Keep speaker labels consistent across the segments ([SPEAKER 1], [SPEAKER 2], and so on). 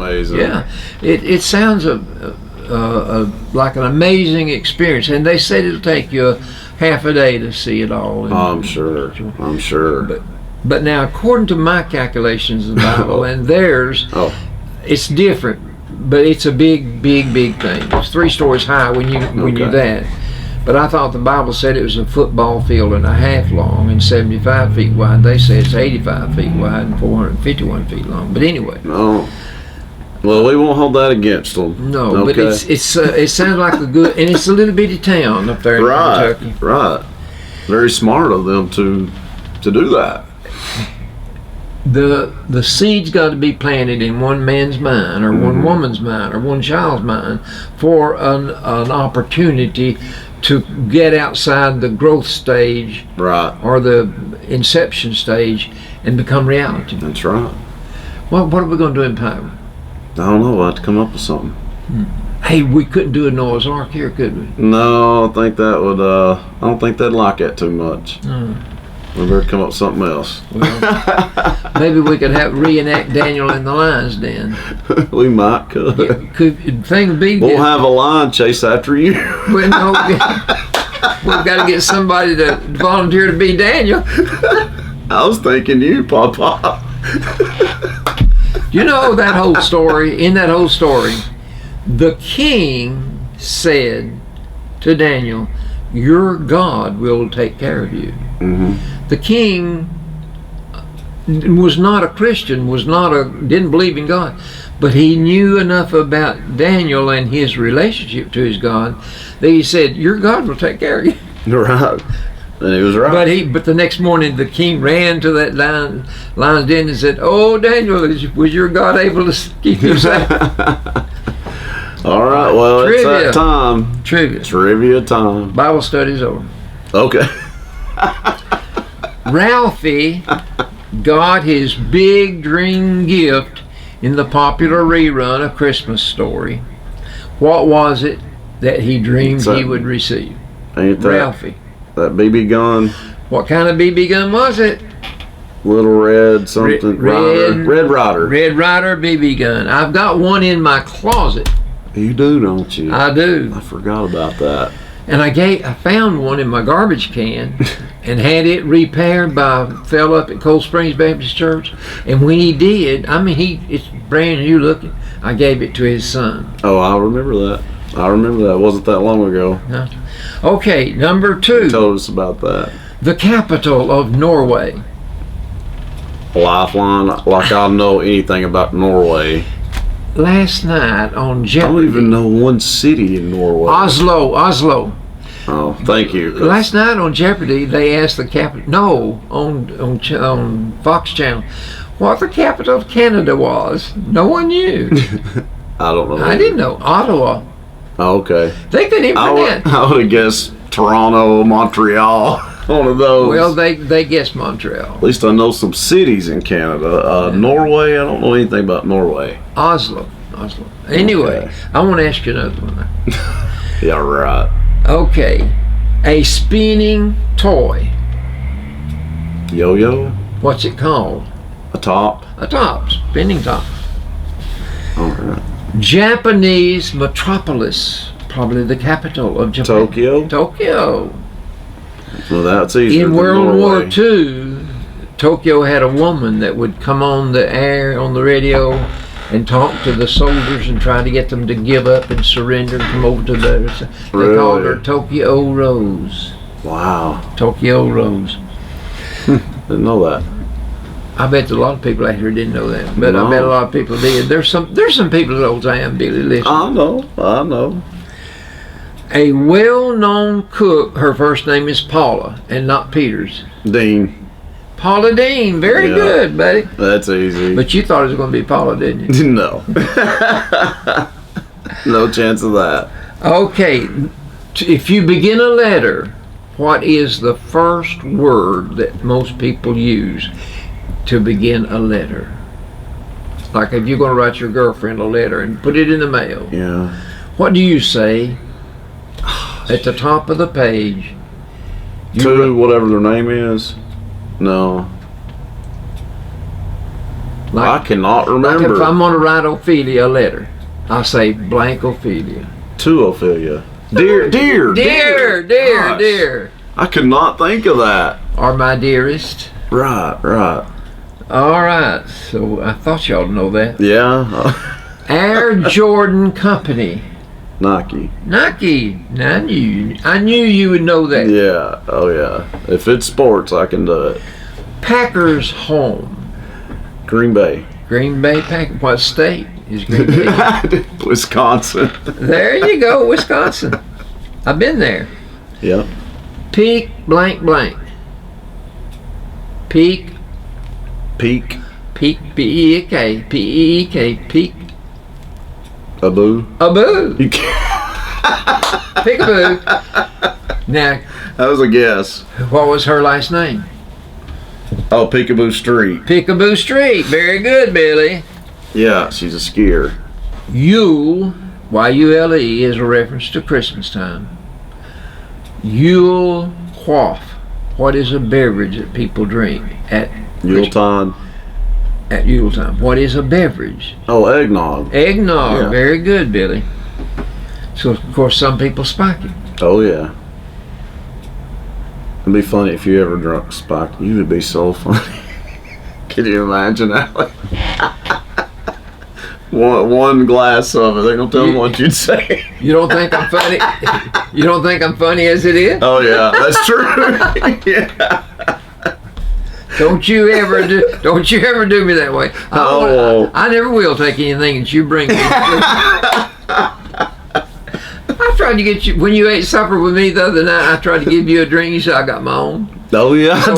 [SPEAKER 1] amazing.
[SPEAKER 2] Yeah, it sounds like an amazing experience, and they said it'll take you half a day to see it all.
[SPEAKER 1] I'm sure. I'm sure.
[SPEAKER 2] But now, according to my calculations of the Bible and theirs, it's different. But it's a big thing. It's 3 stories high when you're that. But I thought the Bible said it was a football field and a half long and 75 feet wide. They say it's 85 feet wide and 451 feet long. But anyway.
[SPEAKER 1] No. Well, we won't hold that against them.
[SPEAKER 2] No, but it sounds like a good, and it's a little bitty town up there in Kentucky.
[SPEAKER 1] Right. Very smart of them to do that.
[SPEAKER 2] The seed's got to be planted in one man's mind, or one woman's mind, or one child's mind, for an opportunity to get outside the growth stage,
[SPEAKER 1] right,
[SPEAKER 2] or the inception stage, and become reality.
[SPEAKER 1] That's right.
[SPEAKER 2] Well, what are we going to do in Pikeville?
[SPEAKER 1] I don't know. We'll have to come up with something.
[SPEAKER 2] Hey, we couldn't do a Noah's Ark here, could we?
[SPEAKER 1] No, I think that would. I don't think they'd like that too much. We better come up with something else.
[SPEAKER 2] Well, maybe we could reenact Daniel in the lion's den.
[SPEAKER 1] We might could.
[SPEAKER 2] Yeah, thing would be.
[SPEAKER 1] We'll have a lion chase after you.
[SPEAKER 2] Well, no, we've got to get somebody to volunteer to be Daniel.
[SPEAKER 1] I was thinking you, Papa.
[SPEAKER 2] You know that whole story. In that whole story, the king said to Daniel, "Your God will take care of you." The king was not a Christian, didn't believe in God, but he knew enough about Daniel and his relationship to his God that he said, "Your God will take care of you."
[SPEAKER 1] Right, and he was right.
[SPEAKER 2] But the next morning, the king ran to that lion's den and said, "Oh, Daniel, was your God able to keep you safe?"
[SPEAKER 1] All right, well,
[SPEAKER 2] Trivia.
[SPEAKER 1] it's that time. Trivia time.
[SPEAKER 2] Bible study's over.
[SPEAKER 1] Okay.
[SPEAKER 2] Ralphie got his big dream gift in the popular rerun of Christmas Story. What was it that he dreamed he would receive?
[SPEAKER 1] Ain't that
[SPEAKER 2] Ralphie.
[SPEAKER 1] That BB gun?
[SPEAKER 2] What kind of BB gun was it?
[SPEAKER 1] Little red something. Red Ryder.
[SPEAKER 2] Red Ryder BB gun. I've got one in my closet.
[SPEAKER 1] You do, don't you?
[SPEAKER 2] I do.
[SPEAKER 1] I forgot about that.
[SPEAKER 2] And I found one in my garbage can and had it repaired by a fellow up at Cold Springs Baptist Church. And when he did, it's brand new looking. I gave it to his son.
[SPEAKER 1] Oh, I remember that. It wasn't that long ago.
[SPEAKER 2] No. Okay, number 2.
[SPEAKER 1] You told us about that.
[SPEAKER 2] The capital of Norway.
[SPEAKER 1] Lifeline, like I know anything about Norway.
[SPEAKER 2] Last night on Jeopardy.
[SPEAKER 1] I don't even know one city in Norway.
[SPEAKER 2] Oslo.
[SPEAKER 1] Oh, thank you.
[SPEAKER 2] Last night on Jeopardy, they asked the capital. No, on Fox Channel, what the capital of Canada was. No one knew.
[SPEAKER 1] I don't know.
[SPEAKER 2] I didn't know. Ottawa.
[SPEAKER 1] Oh, okay.
[SPEAKER 2] They couldn't even pronounce.
[SPEAKER 1] I would have guessed Toronto, Montreal. One of those.
[SPEAKER 2] Well, they guessed Montreal. At
[SPEAKER 1] least I know some cities in Canada. Norway, I don't know anything about Norway.
[SPEAKER 2] Oslo. Anyway, okay. I want to ask you another one.
[SPEAKER 1] Yeah, right.
[SPEAKER 2] Okay, a spinning toy.
[SPEAKER 1] Yo-yo?
[SPEAKER 2] What's it called?
[SPEAKER 1] A top?
[SPEAKER 2] A top, spinning top.
[SPEAKER 1] All right.
[SPEAKER 2] Japanese metropolis, probably the capital of Japan. Tokyo.
[SPEAKER 1] Well, that's easy.
[SPEAKER 2] In World War II, Tokyo had a woman that would come on the air, on the radio, and talk to the soldiers and try to get them to give up and surrender and come over to the. They called her Tokyo Rose.
[SPEAKER 1] Wow.
[SPEAKER 2] Tokyo Rose.
[SPEAKER 1] Didn't know that.
[SPEAKER 2] I bet a lot of people out here didn't know that, but I bet a lot of people did. There's some people as old as I am, Billy. Listen.
[SPEAKER 1] I know.
[SPEAKER 2] A well-known cook. Her first name is Paula, and not Peters.
[SPEAKER 1] Dean.
[SPEAKER 2] Paula Dean. Very good, buddy.
[SPEAKER 1] That's easy.
[SPEAKER 2] But you thought it was going to be Paula, didn't you?
[SPEAKER 1] No. No chance of that.
[SPEAKER 2] Okay. If you begin a letter, what is the first word that most people use to begin a letter? Like if you're going to write your girlfriend a letter and put it in the mail.
[SPEAKER 1] Yeah.
[SPEAKER 2] What do you say at the top of the page?
[SPEAKER 1] To whatever their name is? No. I cannot
[SPEAKER 2] Like
[SPEAKER 1] remember.
[SPEAKER 2] if I'm going to write Ophelia a letter, I'll say blank Ophelia.
[SPEAKER 1] To Ophelia. Dear.
[SPEAKER 2] Dear.
[SPEAKER 1] I could not think of that.
[SPEAKER 2] Or my dearest.
[SPEAKER 1] Right.
[SPEAKER 2] All right. So I thought y'all would know that.
[SPEAKER 1] Yeah.
[SPEAKER 2] Air Jordan Company.
[SPEAKER 1] Nike.
[SPEAKER 2] Nike. Now, I knew you would know that.
[SPEAKER 1] Yeah. Oh, yeah. If it's sports, I can do it.
[SPEAKER 2] Packers home.
[SPEAKER 1] Green Bay.
[SPEAKER 2] Green Bay Packers. What state is Green Bay?
[SPEAKER 1] Wisconsin.
[SPEAKER 2] There you go, Wisconsin. I've been there.
[SPEAKER 1] Yep.
[SPEAKER 2] Peak blank blank. Peak.
[SPEAKER 1] Peak.
[SPEAKER 2] P-E-E-K. P-E-E-K. Peak.
[SPEAKER 1] Abu.
[SPEAKER 2] Peekaboo. Now,
[SPEAKER 1] That was a guess.
[SPEAKER 2] what was her last name?
[SPEAKER 1] Oh, Peekaboo Street.
[SPEAKER 2] Peekaboo Street. Very good, Billy.
[SPEAKER 1] Yeah, she's a skier.
[SPEAKER 2] Yule, Y-U-L-E, is a reference to Christmas time. Yule quaff. What is a beverage that people drink at
[SPEAKER 1] Yuletide.
[SPEAKER 2] At Yule time? What is a beverage?
[SPEAKER 1] Oh, eggnog.
[SPEAKER 2] Eggnog.
[SPEAKER 1] Yeah.
[SPEAKER 2] Very good, Billy. So, of course, some people spike it.
[SPEAKER 1] Oh, yeah. It'd be funny if you ever drunk Spike. You would be so funny. Can you imagine, Alec? one glass of it. They're going to tell me what you'd say.
[SPEAKER 2] You don't think I'm funny? You don't think I'm funny as it is?
[SPEAKER 1] Oh, yeah. That's true. Yeah.
[SPEAKER 2] Don't you ever do me that way. I never will take anything that you bring me. I tried to get you, when you ate supper with me the other night, I tried to give you a drink. You said, I got my own.
[SPEAKER 1] Oh, yeah.
[SPEAKER 2] So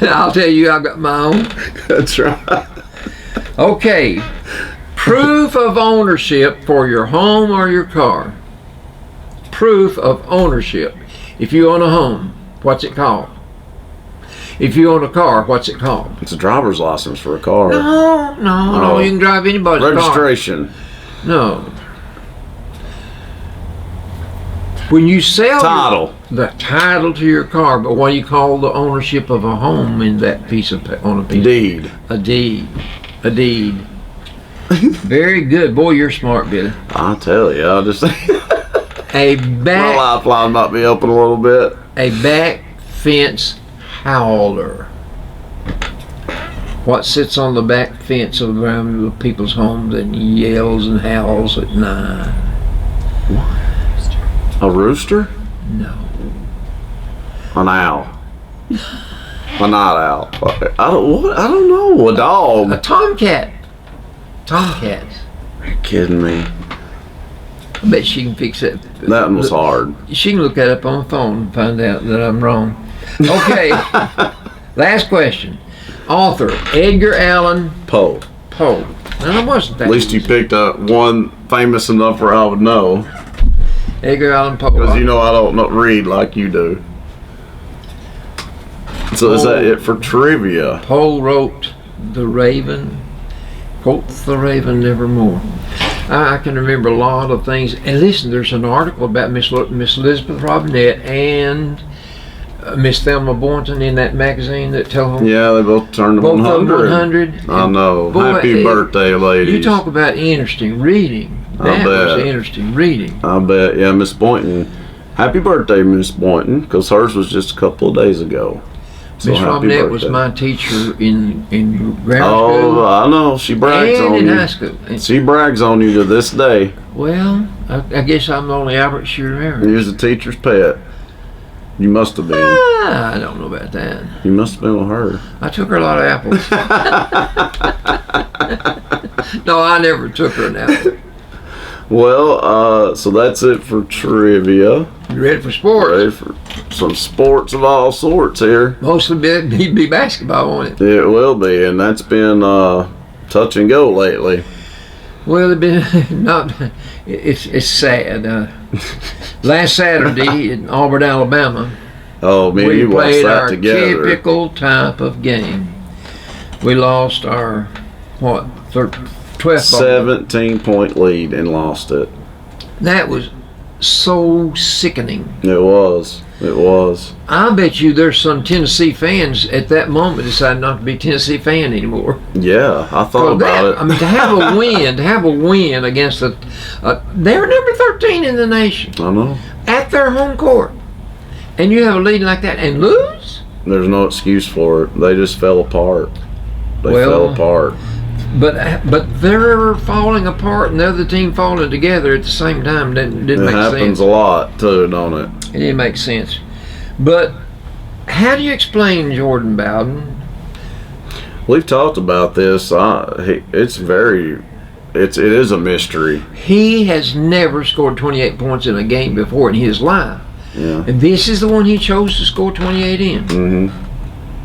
[SPEAKER 2] I'll tell you, I got my own.
[SPEAKER 1] That's right.
[SPEAKER 2] Okay. Proof of ownership for your home or your car. Proof of ownership. If you own a home, what's it called? If you own a car, what's it called?
[SPEAKER 1] It's a driver's license for a car.
[SPEAKER 2] No, you can drive anybody's
[SPEAKER 1] Registration.
[SPEAKER 2] car. No. When you sell
[SPEAKER 1] Title.
[SPEAKER 2] the title to your car, but what do you call the ownership of a home in that piece of on a piece?
[SPEAKER 1] Deed.
[SPEAKER 2] A deed. A deed. Very good. Boy, you're smart, Billy.
[SPEAKER 1] I tell you, I just
[SPEAKER 2] A
[SPEAKER 1] my
[SPEAKER 2] back
[SPEAKER 1] lifeline might be open a little bit.
[SPEAKER 2] a back fence howler. What sits on the back fence of around people's homes and yells and howls at night?
[SPEAKER 1] A rooster?
[SPEAKER 2] No.
[SPEAKER 1] An owl. A night owl. I don't know. A dog.
[SPEAKER 2] A tomcat. Tomcats.
[SPEAKER 1] Are you kidding me?
[SPEAKER 2] I bet she can fix it.
[SPEAKER 1] That one was hard.
[SPEAKER 2] She can look that up on the phone and find out that I'm wrong. Okay. Last question. Author Edgar Allan
[SPEAKER 1] Poe.
[SPEAKER 2] Poe. No, it wasn't that.
[SPEAKER 1] At least you picked up one famous enough where I would know.
[SPEAKER 2] Edgar Allan Poe.
[SPEAKER 1] Because you know I don't read like you do. So is that it for trivia?
[SPEAKER 2] Poe wrote The Raven, quoth the raven nevermore. I can remember a lot of things. And listen, there's an article about Miss Elizabeth Robinette and Miss Thelma Boynton in that magazine that tell them.
[SPEAKER 1] Yeah, they both turned
[SPEAKER 2] Both
[SPEAKER 1] 100.
[SPEAKER 2] 100.
[SPEAKER 1] I know.
[SPEAKER 2] Boy,
[SPEAKER 1] Happy birthday, ladies.
[SPEAKER 2] You talk about interesting reading. That was interesting reading.
[SPEAKER 1] I bet. Yeah, Miss Boynton. Happy birthday, Miss Boynton, because hers was just a couple of days ago. So
[SPEAKER 2] Miss
[SPEAKER 1] happy
[SPEAKER 2] Robinette was
[SPEAKER 1] birthday.
[SPEAKER 2] my teacher in grammar school.
[SPEAKER 1] Oh, I know. She brags
[SPEAKER 2] and
[SPEAKER 1] on
[SPEAKER 2] in
[SPEAKER 1] you.
[SPEAKER 2] high school.
[SPEAKER 1] She brags on you to this day.
[SPEAKER 2] Well, I guess I'm the only Albert she remembers.
[SPEAKER 1] You're the teacher's pet. You must have been.
[SPEAKER 2] I don't know about that.
[SPEAKER 1] You must have been with her.
[SPEAKER 2] I took her a lot of apples. No, I never took her an apple.
[SPEAKER 1] Well, so that's it for trivia.
[SPEAKER 2] You ready for sports?
[SPEAKER 1] Ready for some sports of all sorts here.
[SPEAKER 2] Mostly be basketball, won't it?
[SPEAKER 1] It will be, and that's been touch and go lately.
[SPEAKER 2] Well, it's been not. It's sad. Last Saturday in Auburn, Alabama,
[SPEAKER 1] Oh, me and
[SPEAKER 2] we
[SPEAKER 1] you watched
[SPEAKER 2] played
[SPEAKER 1] that
[SPEAKER 2] our
[SPEAKER 1] together.
[SPEAKER 2] typical type of game. We lost our 12th ball.
[SPEAKER 1] 17-point lead and lost it.
[SPEAKER 2] That was so sickening.
[SPEAKER 1] It was. It was.
[SPEAKER 2] I bet you there's some Tennessee fans at that moment decided not to be a Tennessee fan anymore.
[SPEAKER 1] Yeah, I thought about it.
[SPEAKER 2] I mean, to have a win against they're number 13 in the nation
[SPEAKER 1] I know.
[SPEAKER 2] at their home court, and you have a lead like that and lose.
[SPEAKER 1] There's no excuse for it. They just fell apart. They fell apart.
[SPEAKER 2] But they're falling apart and the other team falling together at the same time. Didn't make sense. It
[SPEAKER 1] happens a lot too, don't it?
[SPEAKER 2] It didn't make sense. But how do you explain Jordan Bowden?
[SPEAKER 1] We've talked about this. It is a mystery.
[SPEAKER 2] He has never scored 28 points in a game before in his life.
[SPEAKER 1] Yeah.
[SPEAKER 2] And this is the one he chose to score 28 in.
[SPEAKER 1] Mm-hmm.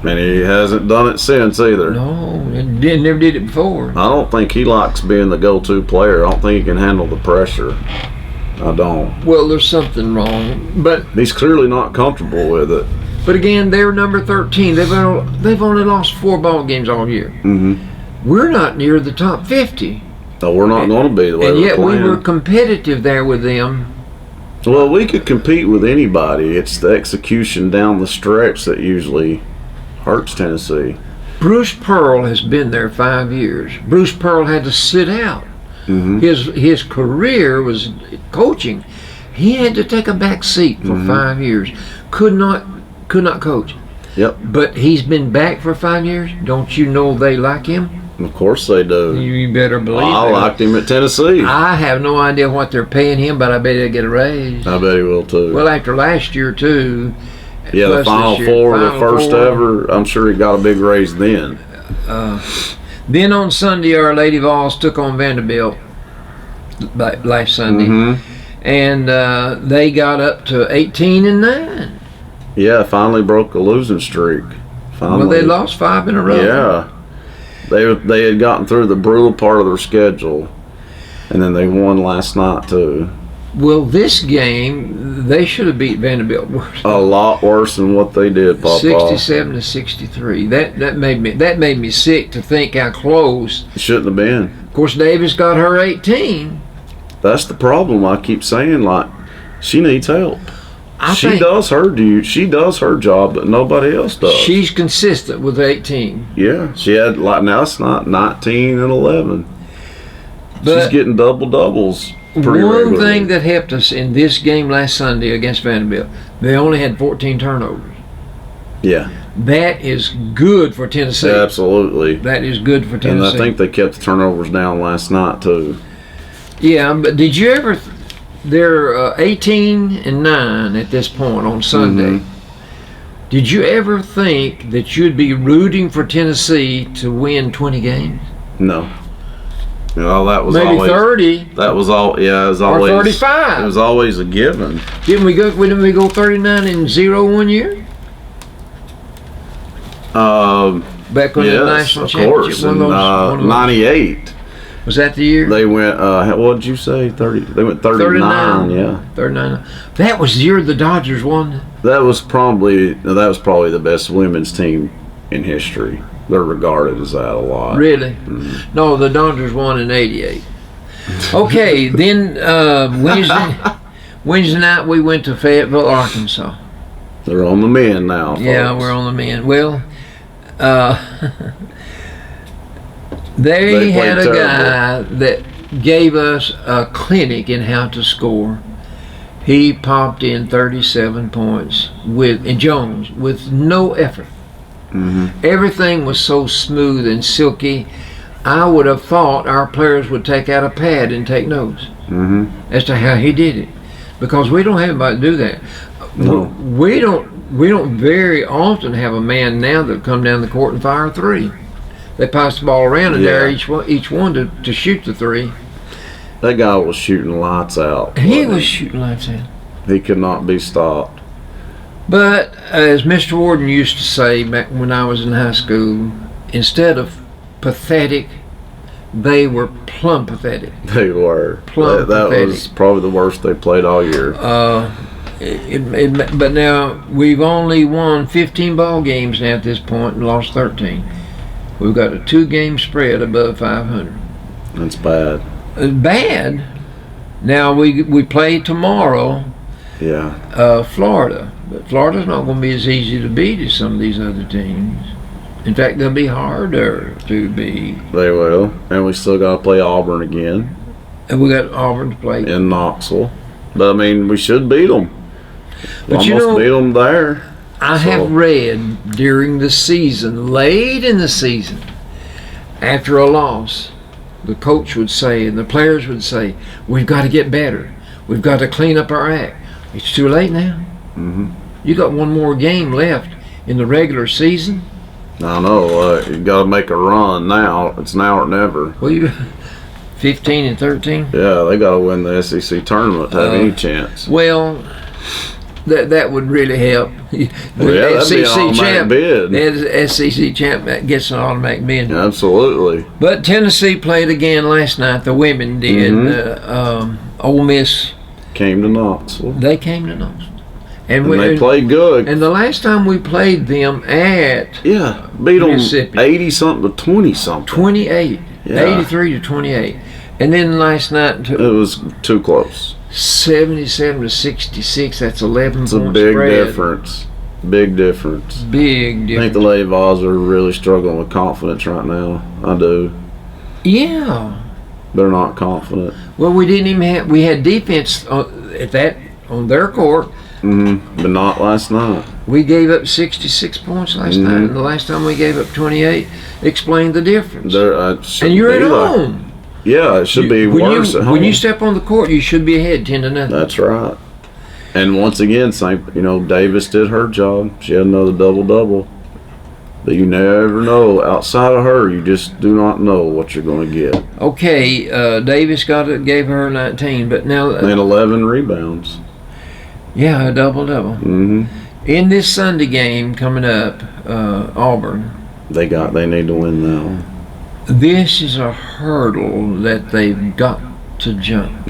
[SPEAKER 1] And he hasn't done it since either.
[SPEAKER 2] No, never did it before.
[SPEAKER 1] I don't think he likes being the go-to player. I don't think he can handle the pressure. I don't.
[SPEAKER 2] Well, there's something wrong, but
[SPEAKER 1] he's clearly not comfortable with it.
[SPEAKER 2] But again, they're number 13. They've only lost 4 ball games all year.
[SPEAKER 1] Mm-hmm.
[SPEAKER 2] We're not near the top 50.
[SPEAKER 1] No, we're not going to be the way
[SPEAKER 2] and
[SPEAKER 1] we're
[SPEAKER 2] yet
[SPEAKER 1] playing.
[SPEAKER 2] We were competitive there with them.
[SPEAKER 1] Well, we could compete with anybody. It's the execution down the stretch that usually hurts Tennessee.
[SPEAKER 2] Bruce Pearl has been there 5 years. Bruce Pearl had to sit out.
[SPEAKER 1] Mm-hmm.
[SPEAKER 2] His career was coaching. He had to take a back seat for 5 years. Could not coach.
[SPEAKER 1] Yep.
[SPEAKER 2] But he's been back for 5 years. Don't you know they like him?
[SPEAKER 1] Of course they do.
[SPEAKER 2] You better believe it.
[SPEAKER 1] I liked him at Tennessee.
[SPEAKER 2] I have no idea what they're paying him, but I bet he'll get a raise.
[SPEAKER 1] I bet he will too.
[SPEAKER 2] Well, after last year too.
[SPEAKER 1] Yeah, the Final Four, the first ever. I'm sure he got a big raise then.
[SPEAKER 2] Then on Sunday, Our Lady Vols took on Vanderbilt last Sunday, and they got up to 18-9.
[SPEAKER 1] Yeah, finally broke a losing streak. Finally.
[SPEAKER 2] Well, they lost 5 in a row.
[SPEAKER 1] Yeah, they had gotten through the brutal part of their schedule, and then they won last night too.
[SPEAKER 2] Well, this game they should have beat Vanderbilt worse.
[SPEAKER 1] A lot worse than what they did, Papa.
[SPEAKER 2] 67-63. That made me sick to think how close.
[SPEAKER 1] It shouldn't have been.
[SPEAKER 2] Of course, Davis got her 18.
[SPEAKER 1] That's the problem. I keep saying, like, she needs help. She does her job, but nobody else does.
[SPEAKER 2] She's consistent with 18.
[SPEAKER 1] Yeah, she had now it's not 19 and 11. But she's getting double doubles.
[SPEAKER 2] One thing that helped us in this game last Sunday against Vanderbilt, they only had 14 turnovers.
[SPEAKER 1] Yeah.
[SPEAKER 2] That is good for Tennessee.
[SPEAKER 1] Absolutely.
[SPEAKER 2] That is good for Tennessee.
[SPEAKER 1] And I think they kept the turnovers down last night too.
[SPEAKER 2] Yeah, but did you ever? They're 18-9 at this point on Sunday. Did you ever think that you'd be rooting for Tennessee to win 20 games?
[SPEAKER 1] No. Well, that was
[SPEAKER 2] maybe
[SPEAKER 1] always
[SPEAKER 2] 30.
[SPEAKER 1] That was all. Yeah, it was always.
[SPEAKER 2] Or 35.
[SPEAKER 1] It was always a given.
[SPEAKER 2] Didn't we go 39-0 one year? Back when the national championship.
[SPEAKER 1] Of course, in '98.
[SPEAKER 2] Was that the year?
[SPEAKER 1] They went. What did you say? 30. They went 39. Yeah.
[SPEAKER 2] 39. That was the year the Dodgers won.
[SPEAKER 1] That was probably the best women's team in history. They're regarded as that a lot.
[SPEAKER 2] Really? Mm-hmm. No, the Dodgers won in '88. Okay, then Wednesday night we went to Fayetteville, Arkansas.
[SPEAKER 1] They're on the men now, folks.
[SPEAKER 2] Yeah, we're on the men. Well, they had a guy that gave us a clinic in how to score. He popped in 37 points in Jones with no effort. Everything was so smooth and silky. I would have thought our players would take out a pad and take notes as to how he did it, because we don't have anybody to do that. No. We don't very often have a man now that come down the court and fire a 3. They pass the ball around and dare each one to shoot the 3.
[SPEAKER 1] That guy was shooting lights out.
[SPEAKER 2] He was shooting lights out.
[SPEAKER 1] He could not be stopped.
[SPEAKER 2] But as Mr. Warden used to say back when I was in high school, instead of pathetic, they were plumb pathetic.
[SPEAKER 1] They were.
[SPEAKER 2] Plumb
[SPEAKER 1] that
[SPEAKER 2] pathetic.
[SPEAKER 1] Was probably the worst they played all year.
[SPEAKER 2] But now we've only won 15 ball games now at this point and lost 13. We've got a 2-game spread above 500.
[SPEAKER 1] That's bad.
[SPEAKER 2] Bad? Now we play tomorrow,
[SPEAKER 1] Yeah.
[SPEAKER 2] Florida, but Florida's not going to be as easy to beat as some of these other teams. In fact, they'll be harder to beat.
[SPEAKER 1] They will. And we still got to play Auburn again.
[SPEAKER 2] And we got Auburn to play.
[SPEAKER 1] In Knoxville. But, I mean, we should beat them.
[SPEAKER 2] But
[SPEAKER 1] Almost beat them there.
[SPEAKER 2] I have read during the season, late in the season, after a loss, the coach would say and the players would say, we've got to get better. We've got to clean up our act. It's too late now.
[SPEAKER 1] Mm-hmm.
[SPEAKER 2] You got one more game left in the regular season.
[SPEAKER 1] I know. You got to make a run now. It's now or never.
[SPEAKER 2] Well, you 15 and 13.
[SPEAKER 1] Yeah, they got to win the SEC tournament to have any chance.
[SPEAKER 2] Well, that would really help. The
[SPEAKER 1] that'd be an automatic bid.
[SPEAKER 2] The SEC champ gets an automatic bid.
[SPEAKER 1] Absolutely.
[SPEAKER 2] But Tennessee played again last night. The women did. Ole Miss
[SPEAKER 1] came to Knoxville.
[SPEAKER 2] They came to Knoxville.
[SPEAKER 1] And they played good.
[SPEAKER 2] And the last time we played them at
[SPEAKER 1] beat them 80-something to 20-something.
[SPEAKER 2] 28. 83 to 28. And then last night
[SPEAKER 1] it was too close.
[SPEAKER 2] 77 to 66. That's 11
[SPEAKER 1] It's a big difference. Big difference.
[SPEAKER 2] Big difference.
[SPEAKER 1] I think the Lady Vols are really struggling with confidence right now. I do.
[SPEAKER 2] Yeah.
[SPEAKER 1] They're not confident.
[SPEAKER 2] Well, we didn't even have. We had defense on their court.
[SPEAKER 1] But not last night.
[SPEAKER 2] We gave up 66 points last night, and the last time we gave up 28. Explain the difference.
[SPEAKER 1] And
[SPEAKER 2] you're at home.
[SPEAKER 1] Yeah, it should be worse at home.
[SPEAKER 2] When you step on the court, you should be ahead 10-0.
[SPEAKER 1] That's right. And once again, Davis did her job. She had another double-double. But you never know. Outside of her, you just do not know what you're going to get.
[SPEAKER 2] Okay, Davis gave her 19, but now
[SPEAKER 1] and 11 rebounds.
[SPEAKER 2] Yeah, a double-double. In this Sunday game coming up, Auburn.
[SPEAKER 1] They need to win now.
[SPEAKER 2] This is a hurdle that they've got to jump.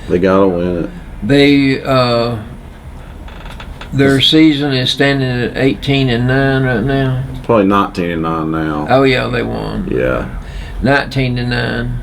[SPEAKER 1] They got to win it.
[SPEAKER 2] Their season is standing at 18-9 right now.
[SPEAKER 1] It's probably 19-9 now.
[SPEAKER 2] Oh yeah, they won.
[SPEAKER 1] Yeah.
[SPEAKER 2] 19-9.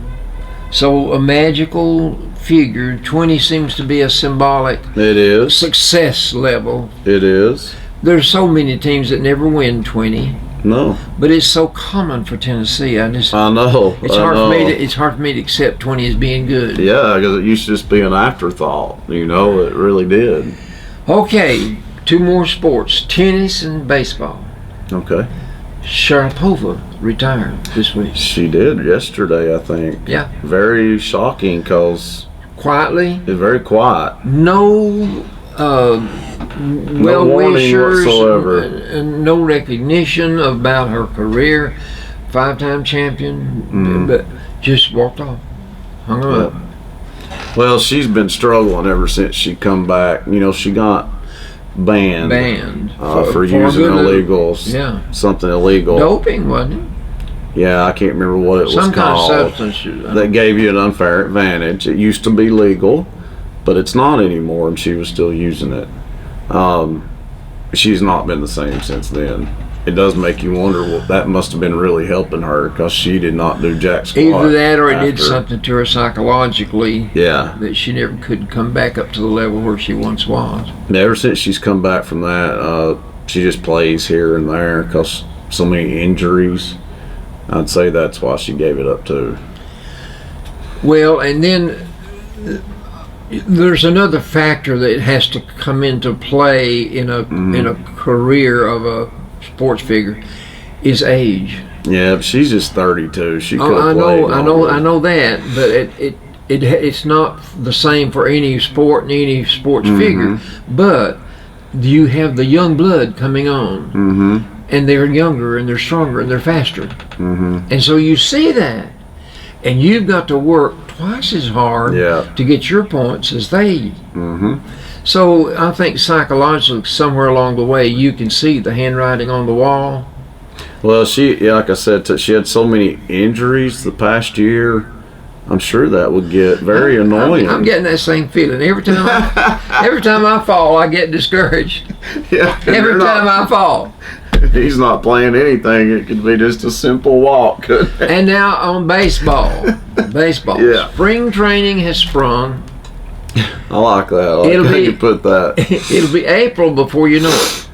[SPEAKER 2] So a magical figure. 20 seems to be a symbolic.
[SPEAKER 1] It is.
[SPEAKER 2] Success level.
[SPEAKER 1] It is.
[SPEAKER 2] There's so many teams that never win 20.
[SPEAKER 1] No.
[SPEAKER 2] But it's so common for Tennessee.
[SPEAKER 1] I know.
[SPEAKER 2] It's hard for me to accept 20 as being good.
[SPEAKER 1] Yeah, because it used to just be an afterthought. It really did.
[SPEAKER 2] Okay, two more sports: tennis and baseball.
[SPEAKER 1] Okay.
[SPEAKER 2] Sharapova retired this week.
[SPEAKER 1] She did yesterday, I think.
[SPEAKER 2] Yeah.
[SPEAKER 1] Very shocking because
[SPEAKER 2] quietly.
[SPEAKER 1] It's very quiet.
[SPEAKER 2] No.
[SPEAKER 1] No warning whatsoever.
[SPEAKER 2] And no recognition about her career. 5-time champion, but just walked off. Hung her up.
[SPEAKER 1] Well, she's been struggling ever since she come back. She got banned for using something illegal.
[SPEAKER 2] Doping, wasn't it?
[SPEAKER 1] Yeah, I can't remember what it was called. Some
[SPEAKER 2] kind of substance.
[SPEAKER 1] That gave you an unfair advantage. It used to be legal, but it's not anymore, and she was still using it. She's not been the same since then. It does make you wonder, that must have been really helping her because she did not do jack squat.
[SPEAKER 2] Either that or it did something to her psychologically.
[SPEAKER 1] Yeah.
[SPEAKER 2] That she never could come back up to the level where she once was.
[SPEAKER 1] Ever since she's come back from that, she just plays here and there because so many injuries. I'd say that's why she gave it up too.
[SPEAKER 2] Well, and then there's another factor that has to come into play in a career of a sports figure is age.
[SPEAKER 1] Yeah, but she's just 32. She could have
[SPEAKER 2] played. I know that, but it's not the same for any sport and any sports figure. But you have the young blood coming on, and they're younger and they're stronger and they're faster, and so you see that, and you've got to work twice as hard to get your points as they. So I think psychologically, somewhere along the way, you can see the handwriting on the wall.
[SPEAKER 1] Well, like I said, she had so many injuries the past year. I'm sure that would get very annoying.
[SPEAKER 2] I'm getting that same feeling every time. Every time I fall, I get discouraged.
[SPEAKER 1] Yeah.
[SPEAKER 2] Every time I fall.
[SPEAKER 1] He's not playing anything. It could be just a simple walk.
[SPEAKER 2] And now on baseball, Baseball.
[SPEAKER 1] Yeah.
[SPEAKER 2] Spring training has sprung.
[SPEAKER 1] I like that. I like
[SPEAKER 2] It'll
[SPEAKER 1] how
[SPEAKER 2] be-
[SPEAKER 1] you put that.
[SPEAKER 2] It'll be April before you know it.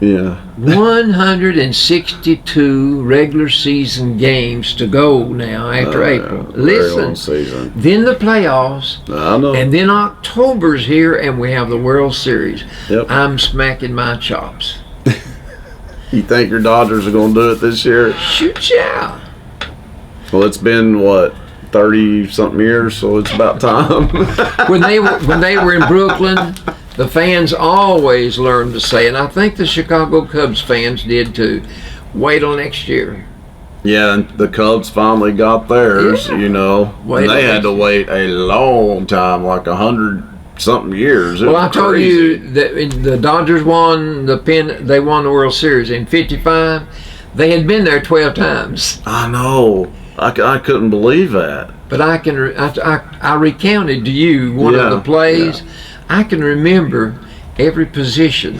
[SPEAKER 1] Yeah.
[SPEAKER 2] 162 regular season games to go now after April.
[SPEAKER 1] Very long
[SPEAKER 2] Listen,
[SPEAKER 1] season.
[SPEAKER 2] then the playoffs,
[SPEAKER 1] I know.
[SPEAKER 2] and then October's here, and we have the World Series.
[SPEAKER 1] Yep.
[SPEAKER 2] I'm smacking my chops.
[SPEAKER 1] You think your Dodgers are going to do it this year?
[SPEAKER 2] Shoot ya!
[SPEAKER 1] Well, it's been, what, 30-something years, so it's about time.
[SPEAKER 2] When they were in Brooklyn, the fans always learned to say, and I think the Chicago Cubs fans did too, wait till next year.
[SPEAKER 1] Yeah, and the Cubs finally got theirs,
[SPEAKER 2] Yeah.
[SPEAKER 1] you know.
[SPEAKER 2] Wait
[SPEAKER 1] And they
[SPEAKER 2] till
[SPEAKER 1] had to wait a long time, like 100-something years. It
[SPEAKER 2] Well,
[SPEAKER 1] was
[SPEAKER 2] I told
[SPEAKER 1] crazy.
[SPEAKER 2] you that when the Dodgers won they won the World Series in '55. They had been there 12 times.
[SPEAKER 1] I know. I couldn't believe that.
[SPEAKER 2] But I recounted to you one of
[SPEAKER 1] Yeah,
[SPEAKER 2] the plays. I can remember every position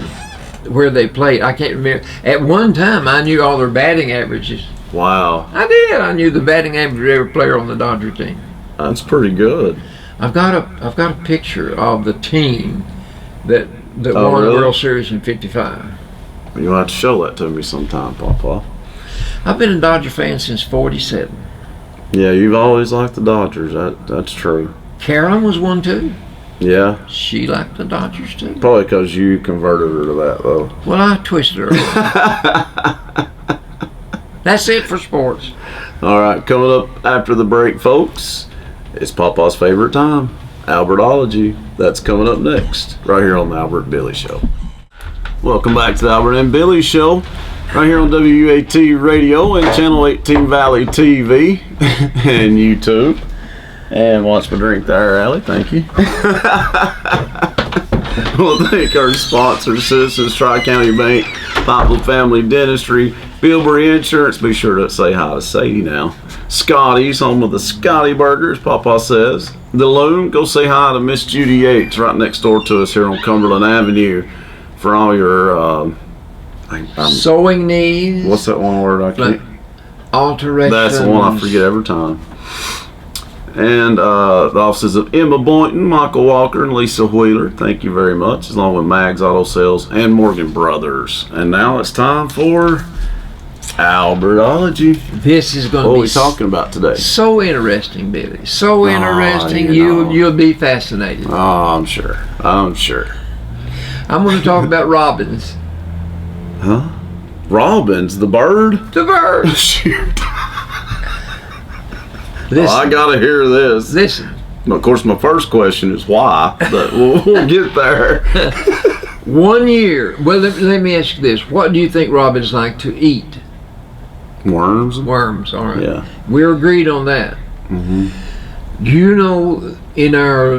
[SPEAKER 2] where they played. I can't remember. At one time, I knew all their batting averages.
[SPEAKER 1] Wow.
[SPEAKER 2] I did. I knew the batting average of every player on the Dodger team.
[SPEAKER 1] That's pretty good.
[SPEAKER 2] I've got a picture of the team that
[SPEAKER 1] Oh,
[SPEAKER 2] won
[SPEAKER 1] really?
[SPEAKER 2] the World Series in '55.
[SPEAKER 1] You'll have to show that to me sometime, Papa.
[SPEAKER 2] I've been a Dodger fan since '47.
[SPEAKER 1] Yeah, you've always liked the Dodgers. That's true.
[SPEAKER 2] Carolyn was one too.
[SPEAKER 1] Yeah,
[SPEAKER 2] She liked the Dodgers too.
[SPEAKER 1] probably because you converted her to that, though.
[SPEAKER 2] Well, I twisted her. That's it for sports.
[SPEAKER 1] All right, coming up after the break, folks, it's Papa's favorite time, Albertology. That's coming up next, right here on the Albert and Billy Show. Welcome back to the Albert and Billy Show, right here on WUAT Radio and Channel 18 Valley TV and YouTube. And watch my drink there, Allie. Thank you. We'll thank our sponsors, Citizens Tri-County Bank, Pikeville Family Dentistry, Bilberry Insurance. Be sure to say hi to Sadie now. Scotty's, home of the Scotty Burgers, Papa says. The Loom, go say hi to Miss Judy Yates right next door to us here on Cumberland Avenue for all your
[SPEAKER 2] Sewing needs.
[SPEAKER 1] what's that one word I can't?
[SPEAKER 2] Alterations.
[SPEAKER 1] That's the one I forget every time. And the offices of Emma Boynton, Michael Walker, and Lisa Wheeler. Thank you very much, along with Mags Auto Sales and Morgan Brothers. And now it's time for Albertology.
[SPEAKER 2] This is going
[SPEAKER 1] What
[SPEAKER 2] to
[SPEAKER 1] are
[SPEAKER 2] be
[SPEAKER 1] we talking about today?
[SPEAKER 2] so interesting, Billy. So interesting.
[SPEAKER 1] you know.
[SPEAKER 2] You'll be fascinated.
[SPEAKER 1] Oh, I'm sure. I'm sure.
[SPEAKER 2] I'm going to talk about robins.
[SPEAKER 1] Huh? Robins, the bird?
[SPEAKER 2] The bird.
[SPEAKER 1] Shoot.
[SPEAKER 2] Listen,
[SPEAKER 1] I gotta hear this.
[SPEAKER 2] listen.
[SPEAKER 1] Of course, my first question is why, but we'll get there.
[SPEAKER 2] 1 year. Well, let me ask you this. What do you think robins like to eat?
[SPEAKER 1] Worms?
[SPEAKER 2] Worms. All right.
[SPEAKER 1] Yeah.
[SPEAKER 2] We're agreed on that.
[SPEAKER 1] Mm-hmm.
[SPEAKER 2] Do you know in our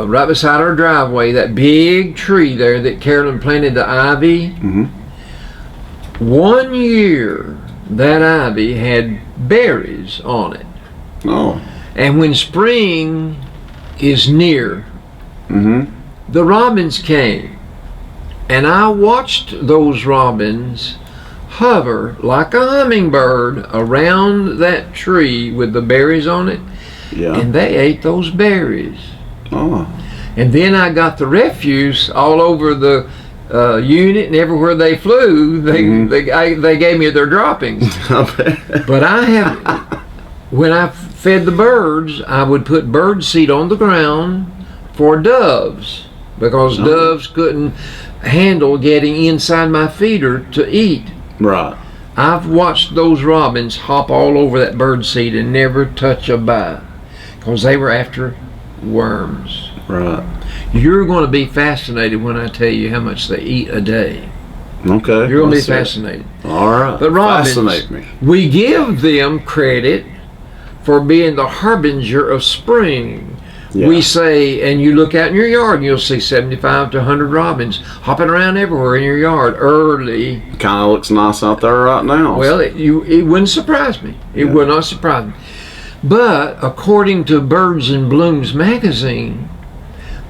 [SPEAKER 2] right beside our driveway, that big tree there that Carolyn planted the ivy?
[SPEAKER 1] Mm-hmm.
[SPEAKER 2] 1 year that ivy had berries on it.
[SPEAKER 1] Oh.
[SPEAKER 2] And when spring is near,
[SPEAKER 1] Mm-hmm.
[SPEAKER 2] the robins came. And I watched those robins hover like a hummingbird around that tree with the berries on it.
[SPEAKER 1] Yeah.
[SPEAKER 2] And they ate those berries.
[SPEAKER 1] Oh.
[SPEAKER 2] And then I got the refuse all over the unit, and everywhere they flew, they gave me their droppings. But I have, when I fed the birds, I would put bird seed on the ground for doves, because doves couldn't handle getting inside my feeder to eat.
[SPEAKER 1] Right.
[SPEAKER 2] I've watched those robins hop all over that bird seed and never touch a bite, because they were after worms.
[SPEAKER 1] Right.
[SPEAKER 2] You're going to be fascinated when I tell you how much they eat a day.
[SPEAKER 1] Okay.
[SPEAKER 2] You're going to be
[SPEAKER 1] let's see.
[SPEAKER 2] fascinated.
[SPEAKER 1] All right.
[SPEAKER 2] But robins,
[SPEAKER 1] Fascinate me.
[SPEAKER 2] we give them credit for being the harbinger of spring.
[SPEAKER 1] Yeah.
[SPEAKER 2] We say, and you look out in your yard and you'll see 75 to 100 robins hopping around everywhere in your yard early.
[SPEAKER 1] Kind of looks nice out there right now.
[SPEAKER 2] Well, it wouldn't surprise me. It
[SPEAKER 1] Yeah.
[SPEAKER 2] would not surprise me. But according to Birds and Blooms magazine,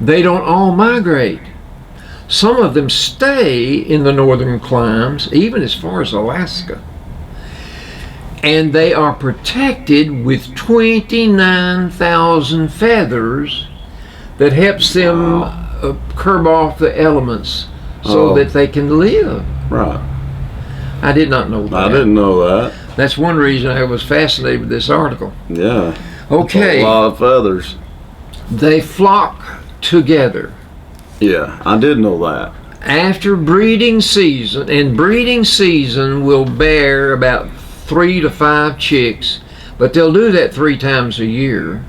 [SPEAKER 2] they don't all migrate. Some of them stay in the northern climes, even as far as Alaska. And they are protected with 29,000 feathers that helps them curb off the elements so that they can live.
[SPEAKER 1] Right.
[SPEAKER 2] I did not know that.
[SPEAKER 1] I didn't know that.
[SPEAKER 2] That's one reason I was fascinated with this article.
[SPEAKER 1] Yeah.
[SPEAKER 2] Okay.
[SPEAKER 1] A lot of feathers.
[SPEAKER 2] They flock together.
[SPEAKER 1] Yeah, I did know that.
[SPEAKER 2] After breeding season, and breeding season will bear about 3 to 5 chicks, but they'll do that 3 times a year.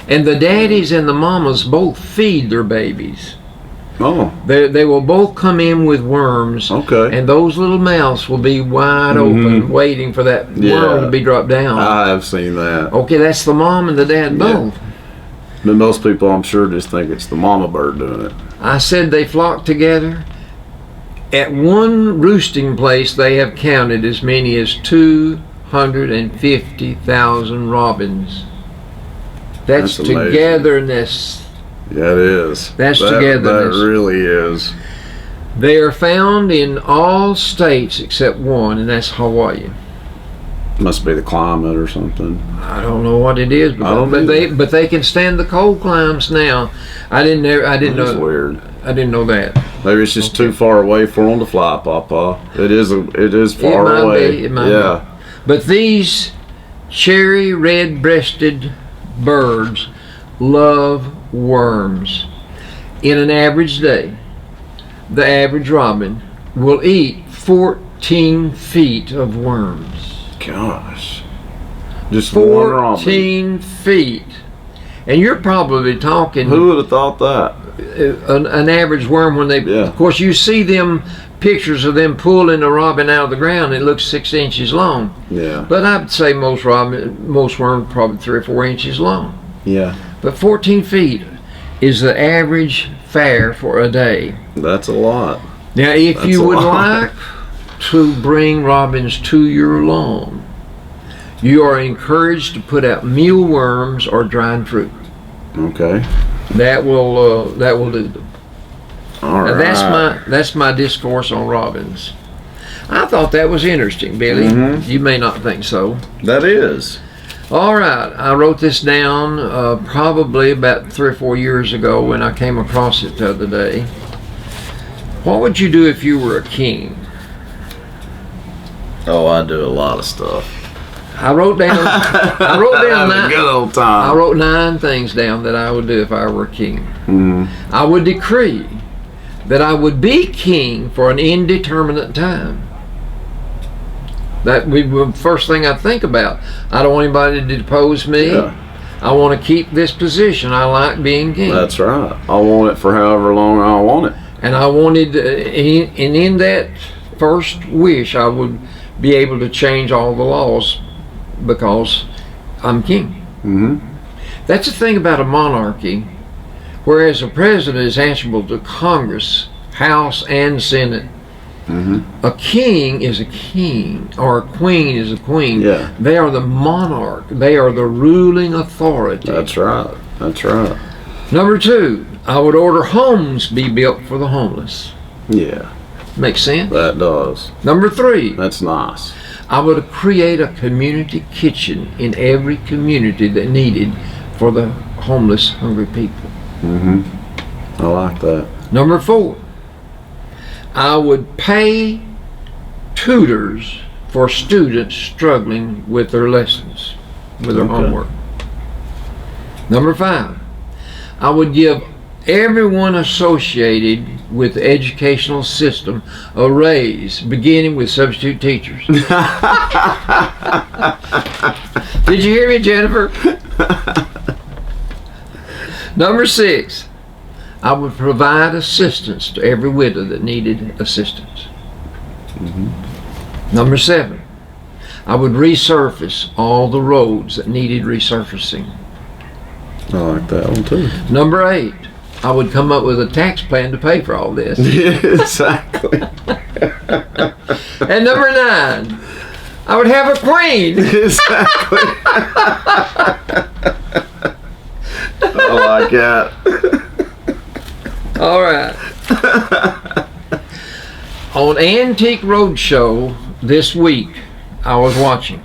[SPEAKER 2] And the daddies and the mamas both feed their babies.
[SPEAKER 1] Oh.
[SPEAKER 2] They will both come in with worms.
[SPEAKER 1] Okay.
[SPEAKER 2] And those little mouths will be wide open, waiting for that worm to be dropped down.
[SPEAKER 1] I have seen that.
[SPEAKER 2] Okay, that's the mom and the dad both.
[SPEAKER 1] But most people, I'm sure, just think it's the mama bird doing it.
[SPEAKER 2] I said they flock together. At one roosting place, they have counted as many as 250,000 robins. That's togetherness.
[SPEAKER 1] Yeah, it is.
[SPEAKER 2] That's togetherness.
[SPEAKER 1] That really is.
[SPEAKER 2] They are found in all states except one, and that's Hawaii.
[SPEAKER 1] Must be the climate or something.
[SPEAKER 2] I don't know what it is, but they can stand the cold climes now. I didn't know.
[SPEAKER 1] That's weird.
[SPEAKER 2] I didn't know that.
[SPEAKER 1] Maybe it's just too far away for them to fly, Papa. It is far away.
[SPEAKER 2] It might be. But these cherry red-breasted birds love worms. In an average day, the average robin will eat 14 feet of worms.
[SPEAKER 1] Gosh. Just 14
[SPEAKER 2] feet. And you're probably talking...
[SPEAKER 1] Who would have thought that?
[SPEAKER 2] An average worm, when they...
[SPEAKER 1] Yeah.
[SPEAKER 2] Of course, you see them pictures of them pulling a robin out of the ground. It looks 6 inches long.
[SPEAKER 1] Yeah.
[SPEAKER 2] But I'd say most worms probably 3 or 4 inches long.
[SPEAKER 1] Yeah.
[SPEAKER 2] But 14 feet is the average fare for a day.
[SPEAKER 1] That's a lot.
[SPEAKER 2] Now, if you would like to bring robins to your lawn, you are encouraged to put out mealworms or dried fruit.
[SPEAKER 1] Okay.
[SPEAKER 2] That will do them.
[SPEAKER 1] All right.
[SPEAKER 2] That's my discourse on robins. I thought that was interesting, Billy.
[SPEAKER 1] Mm-hmm.
[SPEAKER 2] You may not think so.
[SPEAKER 1] That is.
[SPEAKER 2] All right, I wrote this down probably about 3 or 4 years ago when I came across it the other day. What would you do if you were a king?
[SPEAKER 1] Oh, I do a lot of stuff.
[SPEAKER 2] I wrote down 9.
[SPEAKER 1] Good old time.
[SPEAKER 2] I wrote 9 things down that I would do if I were a king.
[SPEAKER 1] Mm-hmm.
[SPEAKER 2] I would decree that I would be king for an indeterminate time. That would be the first thing I think about. I don't want anybody to depose me.
[SPEAKER 1] Yeah.
[SPEAKER 2] I want to keep this position. I like being king.
[SPEAKER 1] That's right. I want it for however long I want it.
[SPEAKER 2] And I wanted, and in that first wish, I would be able to change all the laws because I'm king.
[SPEAKER 1] Mm-hmm.
[SPEAKER 2] That's the thing about a monarchy. Whereas a president is answerable to Congress, House, and Senate,
[SPEAKER 1] mm-hmm.
[SPEAKER 2] a king is a king, or a queen is a queen.
[SPEAKER 1] Yeah.
[SPEAKER 2] They are the monarch. They are the ruling authority.
[SPEAKER 1] That's right. That's right.
[SPEAKER 2] Number 2, I would order homes be built for the homeless.
[SPEAKER 1] Yeah.
[SPEAKER 2] Makes sense?
[SPEAKER 1] That does.
[SPEAKER 2] Number 3,
[SPEAKER 1] That's nice.
[SPEAKER 2] I would create a community kitchen in every community that needed for the homeless, hungry people.
[SPEAKER 1] Mm-hmm. I like that.
[SPEAKER 2] Number 4, I would pay tutors for students struggling with their lessons, with their homework. Number 5, I would give everyone associated with the educational system a raise, beginning with substitute teachers. Did you hear me, Jennifer? Number 6, I would provide assistance to every widow that needed assistance.
[SPEAKER 1] Mm-hmm.
[SPEAKER 2] Number 7, I would resurface all the roads that needed resurfacing.
[SPEAKER 1] I like that one too.
[SPEAKER 2] Number 8, I would come up with a tax plan to pay for all this.
[SPEAKER 1] Exactly.
[SPEAKER 2] And number 9, I would have a queen.
[SPEAKER 1] Exactly. I like that.
[SPEAKER 2] All right. On Antique Roadshow this week, I was watching.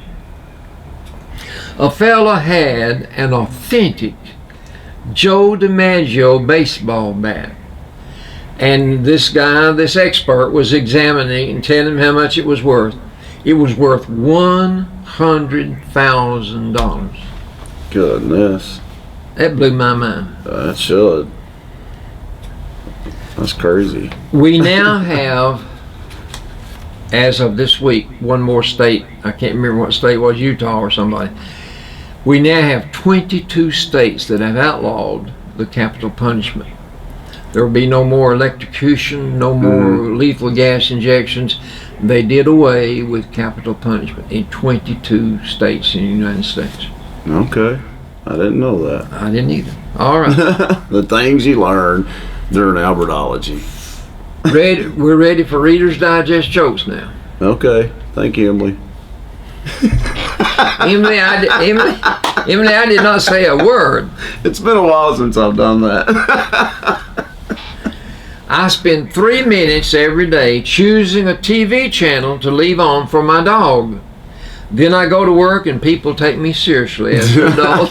[SPEAKER 2] A fella had an authentic Joe DiMaggio baseball bat. And this guy, this expert, was examining and telling him how much it was worth. It was worth $100,000.
[SPEAKER 1] Goodness.
[SPEAKER 2] That blew my mind.
[SPEAKER 1] That should. That's crazy.
[SPEAKER 2] We now have, as of this week, one more state. I can't remember what state it was, Utah or somebody. We now have 22 states that have outlawed the capital punishment. There will be no more electrocution, no more lethal gas injections. They did away with capital punishment in 22 states in the United States.
[SPEAKER 1] Okay. I didn't know that.
[SPEAKER 2] I didn't either. All right.
[SPEAKER 1] The things you learn during Albertology.
[SPEAKER 2] We're ready for Reader's Digest jokes now.
[SPEAKER 1] Okay. Thank you, Emily.
[SPEAKER 2] Emily, I did not say a word.
[SPEAKER 1] It's been a while since I've done that.
[SPEAKER 2] I spend 3 minutes every day choosing a TV channel to leave on for my dog. Then I go to work and people take me seriously as an adult.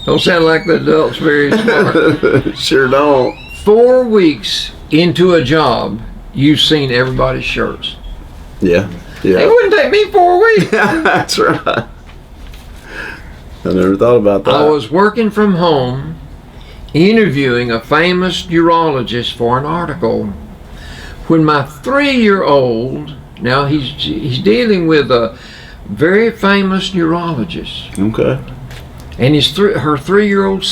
[SPEAKER 2] Don't sound like the adult's very smart.
[SPEAKER 1] Sure don't.
[SPEAKER 2] 4 weeks into a job, you've seen everybody's shirts.
[SPEAKER 1] Yeah. Yeah.
[SPEAKER 2] It wouldn't take me 4 weeks.
[SPEAKER 1] That's right. I never thought about that.
[SPEAKER 2] I was working from home, interviewing a famous urologist for an article, when my 3-year-old, now he's dealing with a very famous neurologist.
[SPEAKER 1] Okay.
[SPEAKER 2] And her 3-year-old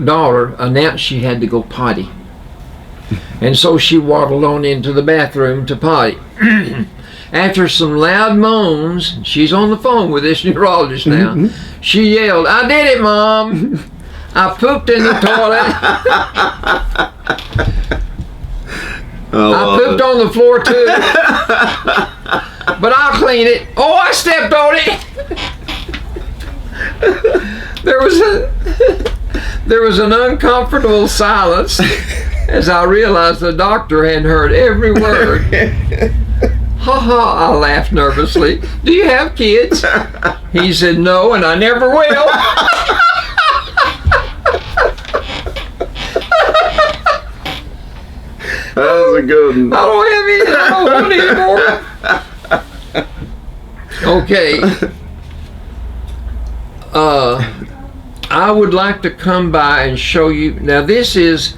[SPEAKER 2] daughter announced she had to go potty. And so she waddled on into the bathroom to potty. After some loud moans, she's on the phone with this neurologist now, she yelled, "I did it, Mom! I pooped in the toilet. I pooped on the floor too. But I'll clean it. Oh, I stepped on it." There was an uncomfortable silence as I realized the doctor hadn't heard every word. "Ha ha," I laughed nervously. "Do you have kids?" He said, "No, and I never will."
[SPEAKER 1] That was a good one.
[SPEAKER 2] I don't have any. I don't want any more. Okay. I would like to come by and show you. Now, this is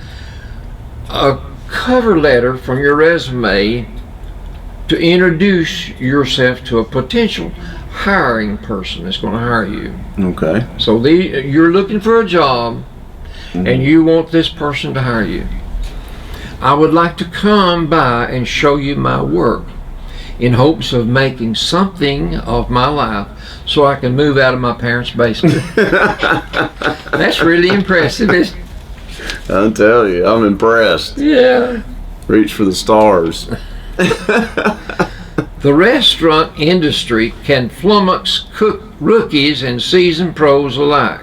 [SPEAKER 2] a cover letter from your resume to introduce yourself to a potential hiring person that's going to hire you.
[SPEAKER 1] Okay.
[SPEAKER 2] So you're looking for a job, and you want this person to hire you. I would like to come by and show you my work in hopes of making something of my life so I can move out of my parents' basement. That's really impressive, isn't it?
[SPEAKER 1] I'll tell you, I'm impressed.
[SPEAKER 2] Yeah.
[SPEAKER 1] Reach for the stars.
[SPEAKER 2] The restaurant industry can flummox cook rookies and seasoned pros alike.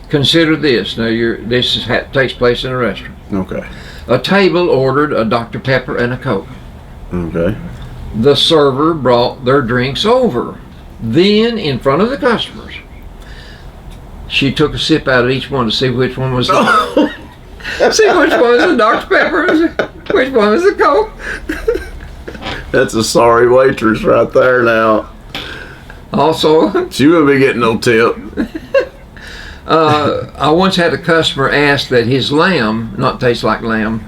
[SPEAKER 2] Consider this. Now, this takes place in a restaurant.
[SPEAKER 1] Okay.
[SPEAKER 2] A table ordered a Dr. Pepper and a Coke.
[SPEAKER 1] Okay.
[SPEAKER 2] The server brought their drinks over. Then, in front of the customers, she took a sip out of each one to see which one was the see which one was the Dr. Pepper, which one was the Coke.
[SPEAKER 1] That's a sorry waitress right there now.
[SPEAKER 2] Also,
[SPEAKER 1] She wouldn't be getting no tip.
[SPEAKER 2] I once had a customer ask that his lamb not taste like lamb.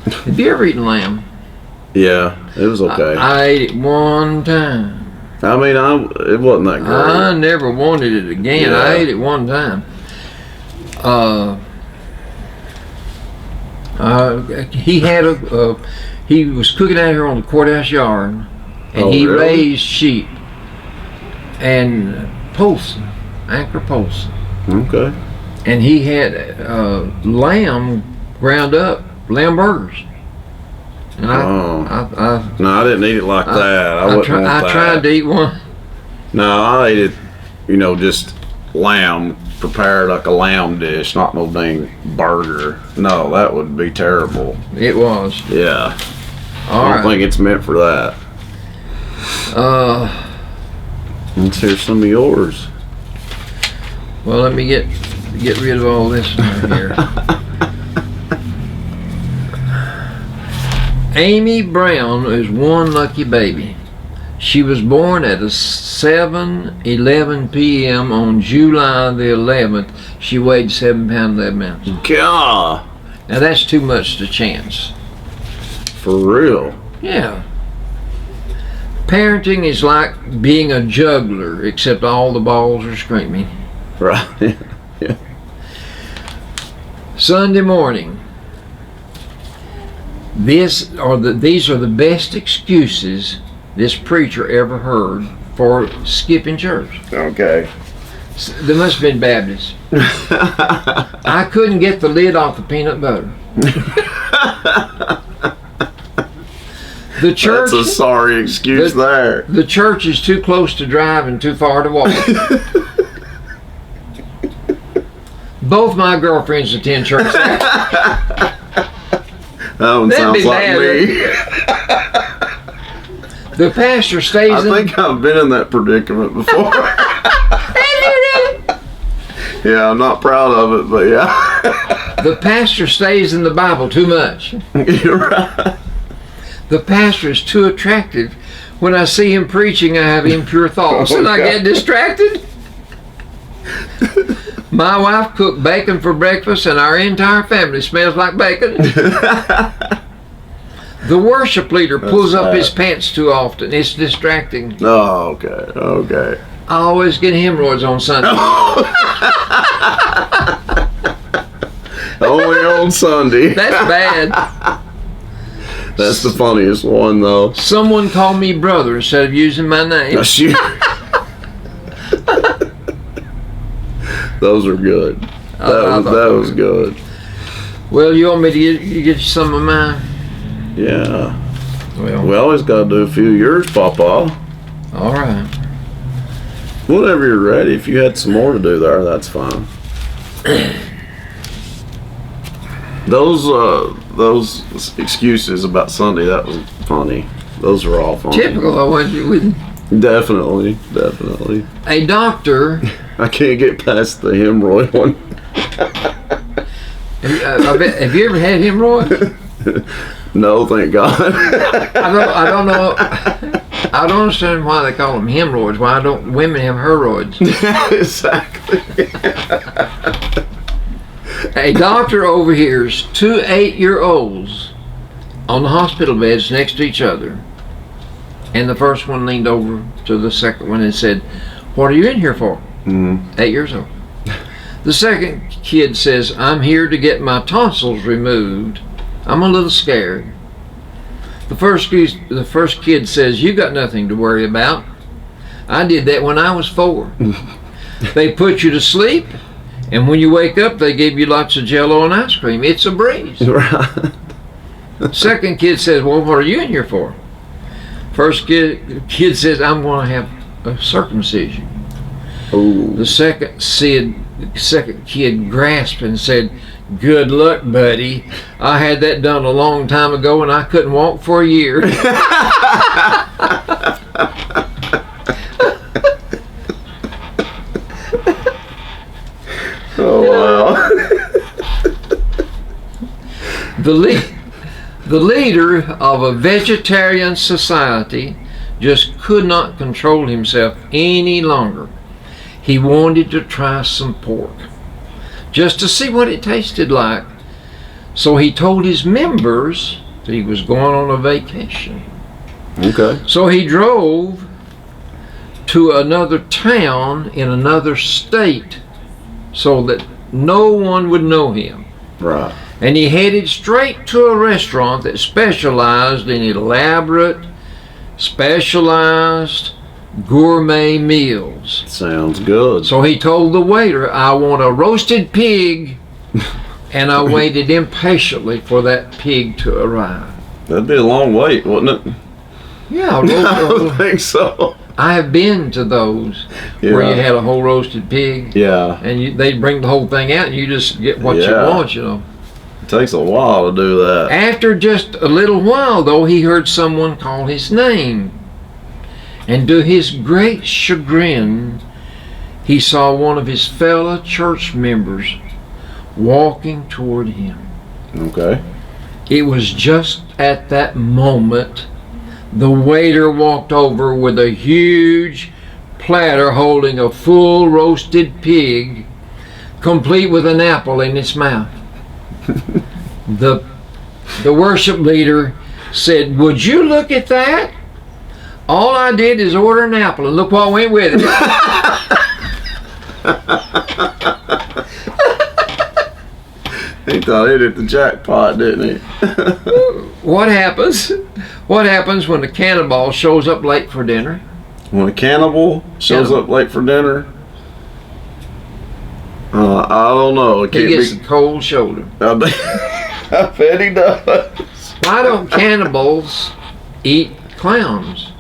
[SPEAKER 2] Have you ever eaten lamb?
[SPEAKER 1] Yeah, it was okay.
[SPEAKER 2] I ate it one time.
[SPEAKER 1] I mean, it wasn't that great.
[SPEAKER 2] I never wanted it again.
[SPEAKER 1] Yeah.
[SPEAKER 2] I ate it one time. He was cooking out here on the courthouse yard, and he
[SPEAKER 1] really?
[SPEAKER 2] raised sheep and anchor Polson,
[SPEAKER 1] Okay.
[SPEAKER 2] and he had lamb ground up, lamb burgers. And
[SPEAKER 1] No, I didn't eat it like that. I wouldn't want that.
[SPEAKER 2] I tried to eat one.
[SPEAKER 1] No, I ate it, just lamb prepared like a lamb dish, not no dang burger. No, that would be terrible.
[SPEAKER 2] It was.
[SPEAKER 1] Yeah.
[SPEAKER 2] All
[SPEAKER 1] I
[SPEAKER 2] right.
[SPEAKER 1] don't think it's meant for that. Let's hear some of yours.
[SPEAKER 2] Well, let me get rid of all this right here. Amy Brown is one lucky baby. She was born at 7:11 p.m. on July the 11th. She weighed 7 pounds 11 ounces.
[SPEAKER 1] God.
[SPEAKER 2] Now that's too much to chance.
[SPEAKER 1] For real.
[SPEAKER 2] Yeah. Parenting is like being a juggler, except all the balls are screaming.
[SPEAKER 1] Right. Yeah.
[SPEAKER 2] Sunday morning. These are the best excuses this preacher ever heard for skipping church.
[SPEAKER 1] Okay.
[SPEAKER 2] They must have been Baptists. I couldn't get the lid off the peanut butter. The church.
[SPEAKER 1] That's a sorry excuse there.
[SPEAKER 2] The church is too close to drive and too far to walk. Both my girlfriends attend church.
[SPEAKER 1] That one
[SPEAKER 2] That'd
[SPEAKER 1] sounds like me.
[SPEAKER 2] The pastor stays
[SPEAKER 1] I think I've been in that predicament before. Yeah, I'm not proud of it, but yeah.
[SPEAKER 2] The pastor stays in the Bible too much.
[SPEAKER 1] You're right.
[SPEAKER 2] The pastor is too attractive. When I see him preaching, I have impure thoughts and I get distracted. My wife cooked bacon for breakfast and our entire family smells like bacon. The worship leader pulls up his pants too often. It's distracting.
[SPEAKER 1] Oh, okay. Okay.
[SPEAKER 2] I always get hemorrhoids on Sunday.
[SPEAKER 1] Only on Sunday.
[SPEAKER 2] That's bad.
[SPEAKER 1] That's the funniest one, though.
[SPEAKER 2] Someone called me brother instead of using my name.
[SPEAKER 1] Those are good. That was good.
[SPEAKER 2] Well, you want me to get you some of mine?
[SPEAKER 1] Yeah.
[SPEAKER 2] Well,
[SPEAKER 1] We always got to do a few of yours, Papa.
[SPEAKER 2] all right.
[SPEAKER 1] Whenever you're ready. If you had some more to do there, that's fine. Those excuses about Sunday, that was funny. Those are all funny.
[SPEAKER 2] Typical. I want you with
[SPEAKER 1] Definitely.
[SPEAKER 2] a doctor.
[SPEAKER 1] I can't get past the hemorrhoid one.
[SPEAKER 2] Have you ever had hemorrhoids?
[SPEAKER 1] No, thank God.
[SPEAKER 2] I don't know. I don't understand why they call them hemorrhoids. Why don't women have hemorrhoids?
[SPEAKER 1] Exactly.
[SPEAKER 2] A doctor overhears 2 8-year-olds on the hospital beds next to each other, and the first one leaned over to the second one and said, "What are you in here for?" 8 years old. The second kid says, "I'm here to get my tonsils removed. I'm a little scared." The first kid says, "You got nothing to worry about. I did that when I was 4. They put you to sleep, and when you wake up, they give you lots of Jell-O and ice cream. It's a breeze."
[SPEAKER 1] Right.
[SPEAKER 2] Second kid says, "Well, what are you in here for?" First kid says, "I'm going to have a circumcision."
[SPEAKER 1] Ooh.
[SPEAKER 2] The second kid grasped and said, "Good luck, buddy. I had that done a long time ago and I couldn't walk for a year."
[SPEAKER 1] Oh, wow.
[SPEAKER 2] The leader of a vegetarian society just could not control himself any longer. He wanted to try some pork, just to see what it tasted like. So he told his members that he was going on a vacation.
[SPEAKER 1] Okay.
[SPEAKER 2] So he drove to another town in another state so that no one would know him.
[SPEAKER 1] Right.
[SPEAKER 2] And he headed straight to a restaurant that specialized in elaborate, specialized gourmet meals.
[SPEAKER 1] Sounds good.
[SPEAKER 2] So he told the waiter, "I want a roasted pig," and I waited impatiently for that pig to arrive.
[SPEAKER 1] That'd be a long wait, wouldn't it?
[SPEAKER 2] Yeah,
[SPEAKER 1] I don't think so.
[SPEAKER 2] I have been to those where you had a whole roasted pig.
[SPEAKER 1] Yeah.
[SPEAKER 2] And they bring the whole thing out and you just get what you want, you know.
[SPEAKER 1] It takes a while to do that.
[SPEAKER 2] After just a little while, though, he heard someone call his name. And to his great chagrin, he saw one of his fellow church members walking toward him.
[SPEAKER 1] Okay.
[SPEAKER 2] It was just at that moment the waiter walked over with a huge platter holding a full roasted pig, complete with an apple in its mouth. The worship leader said, "Would you look at that? All I did is order an apple, and look what went with it."
[SPEAKER 1] He thought he hit the jackpot, didn't he?
[SPEAKER 2] What happens? What happens when the cannibal shows up late for dinner?
[SPEAKER 1] When a cannibal shows up late for dinner, I don't know. It
[SPEAKER 2] He
[SPEAKER 1] can't
[SPEAKER 2] gets
[SPEAKER 1] be.
[SPEAKER 2] a cold shoulder.
[SPEAKER 1] I bet he does.
[SPEAKER 2] Why don't cannibals eat clowns?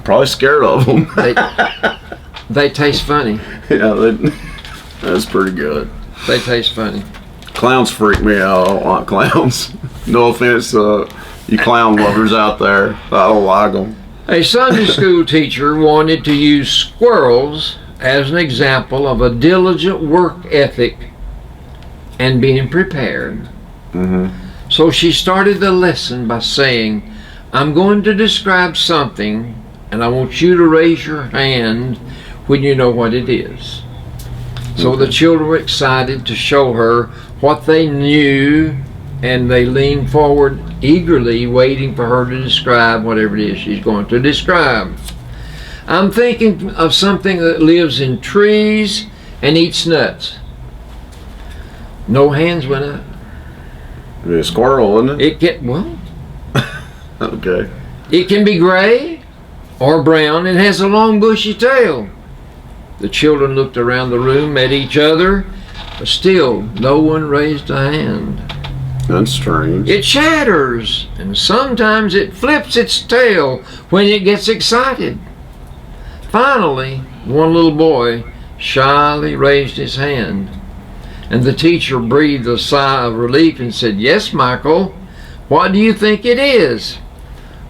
[SPEAKER 1] Probably scared of them.
[SPEAKER 2] They taste funny.
[SPEAKER 1] Yeah, that's pretty good.
[SPEAKER 2] They taste funny.
[SPEAKER 1] Clowns freak me out. I don't like clowns. No offense, you clown lovers out there. I don't like them.
[SPEAKER 2] A Sunday school teacher wanted to use squirrels as an example of a diligent work ethic and being prepared.
[SPEAKER 1] Mm-hmm.
[SPEAKER 2] So she started the lesson by saying, "I'm going to describe something, and I want you to raise your hand when you know what it is." So the children were excited to show her what they knew, and they leaned forward eagerly, waiting for her to describe whatever it is she's going to describe. "I'm thinking of something that lives in trees and eats nuts." No hands went up.
[SPEAKER 1] It'd be a squirrel, isn't it? Okay.
[SPEAKER 2] It can be gray or brown and has a long bushy tail. The children looked around the room at each other, but still no one raised a hand.
[SPEAKER 1] That's strange.
[SPEAKER 2] It chatters, and sometimes it flips its tail when it gets excited. Finally, one little boy shyly raised his hand, and the teacher breathed a sigh of relief and said, "Yes, Michael, what do you think it is?"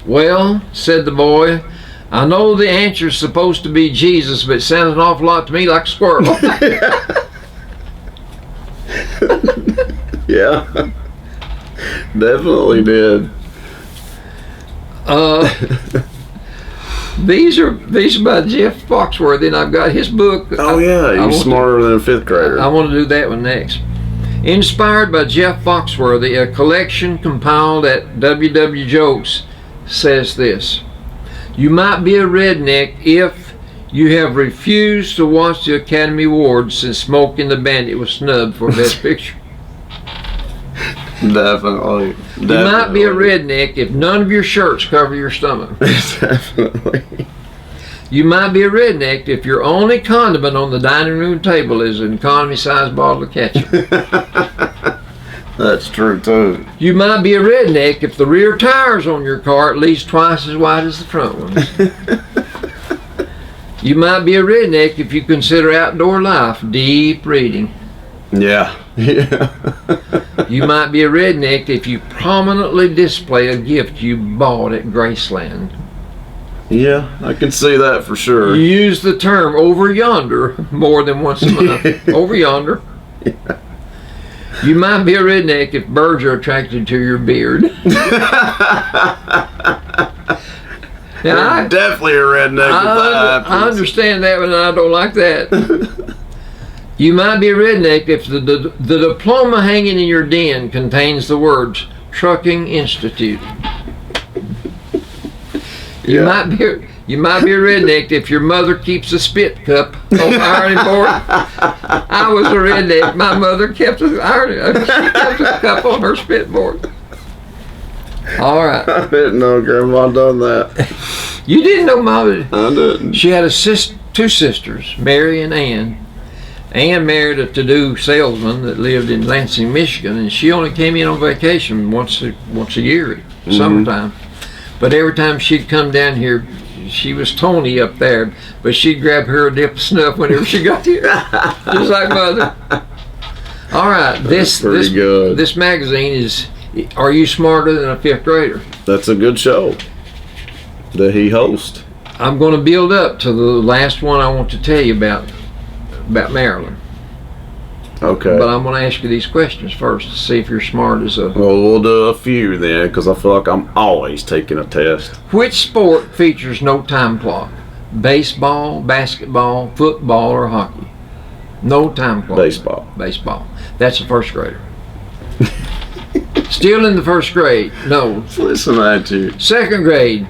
[SPEAKER 2] "Well," said the boy, "I know the answer's supposed to be Jesus, but it sounds an awful lot to me like a squirrel."
[SPEAKER 1] Yeah. Definitely did.
[SPEAKER 2] These are by Jeff Foxworthy, and I've got his book.
[SPEAKER 1] Oh yeah, you're smarter than a fifth grader.
[SPEAKER 2] I want to do that one next. Inspired by Jeff Foxworthy, a collection compiled at WW Jokes says this: "You might be a redneck if you have refused to watch the Academy Awards since Smokey and the Bandit was snubbed for Best Picture.
[SPEAKER 1] Definitely.
[SPEAKER 2] You might be a redneck if none of your shirts cover your stomach.
[SPEAKER 1] Definitely.
[SPEAKER 2] You might be a redneck if your only condiment on the dining room table is an economy-sized bottle of ketchup.
[SPEAKER 1] That's true too.
[SPEAKER 2] You might be a redneck if the rear tires on your car are at least twice as wide as the front ones. You might be a redneck if you consider outdoor life deep reading.
[SPEAKER 1] Yeah. Yeah.
[SPEAKER 2] You might be a redneck if you prominently display a gift you bought at Graceland.
[SPEAKER 1] Yeah, I can see that for sure.
[SPEAKER 2] You use the term "over yonder" more than once a month. Over yonder.
[SPEAKER 1] Yeah.
[SPEAKER 2] You might be a redneck if birds are attracted to your beard. Now,
[SPEAKER 1] definitely a redneck if that happens.
[SPEAKER 2] I understand that, but I don't like that. You might be a redneck if the diploma hanging in your den contains the words Trucking Institute. You might be a redneck if your mother keeps a spit cup on the ironing board. I was a redneck. My mother kept a cup on her spit board. All right.
[SPEAKER 1] I didn't know Grandma done that.
[SPEAKER 2] You didn't know Mama?
[SPEAKER 1] I didn't.
[SPEAKER 2] She had two sisters, Mary and Ann. Ann married a to-do salesman that lived in Lansing, Michigan, and she only came in on vacation once a year, summertime. But every time she'd come down here, she was Tony up there, but she'd grab her a dip of snuff whenever she got here, just like Mother. All right, this magazine is "Are You Smarter Than a Fifth Grader?"
[SPEAKER 1] That's a good show that he hosts.
[SPEAKER 2] I'm going to build up to the last one I want to tell you about Maryland.
[SPEAKER 1] Okay.
[SPEAKER 2] But I'm going to ask you these questions first to see if you're smart as a...
[SPEAKER 1] Well, we'll do a few then, because I feel like I'm always taking a test.
[SPEAKER 2] Which sport features no time clock? Baseball, basketball, football, or hockey? No time clock.
[SPEAKER 1] Baseball.
[SPEAKER 2] Baseball. That's a first grader. Still in the first grade. No.
[SPEAKER 1] Listen to that, too.
[SPEAKER 2] Second grade.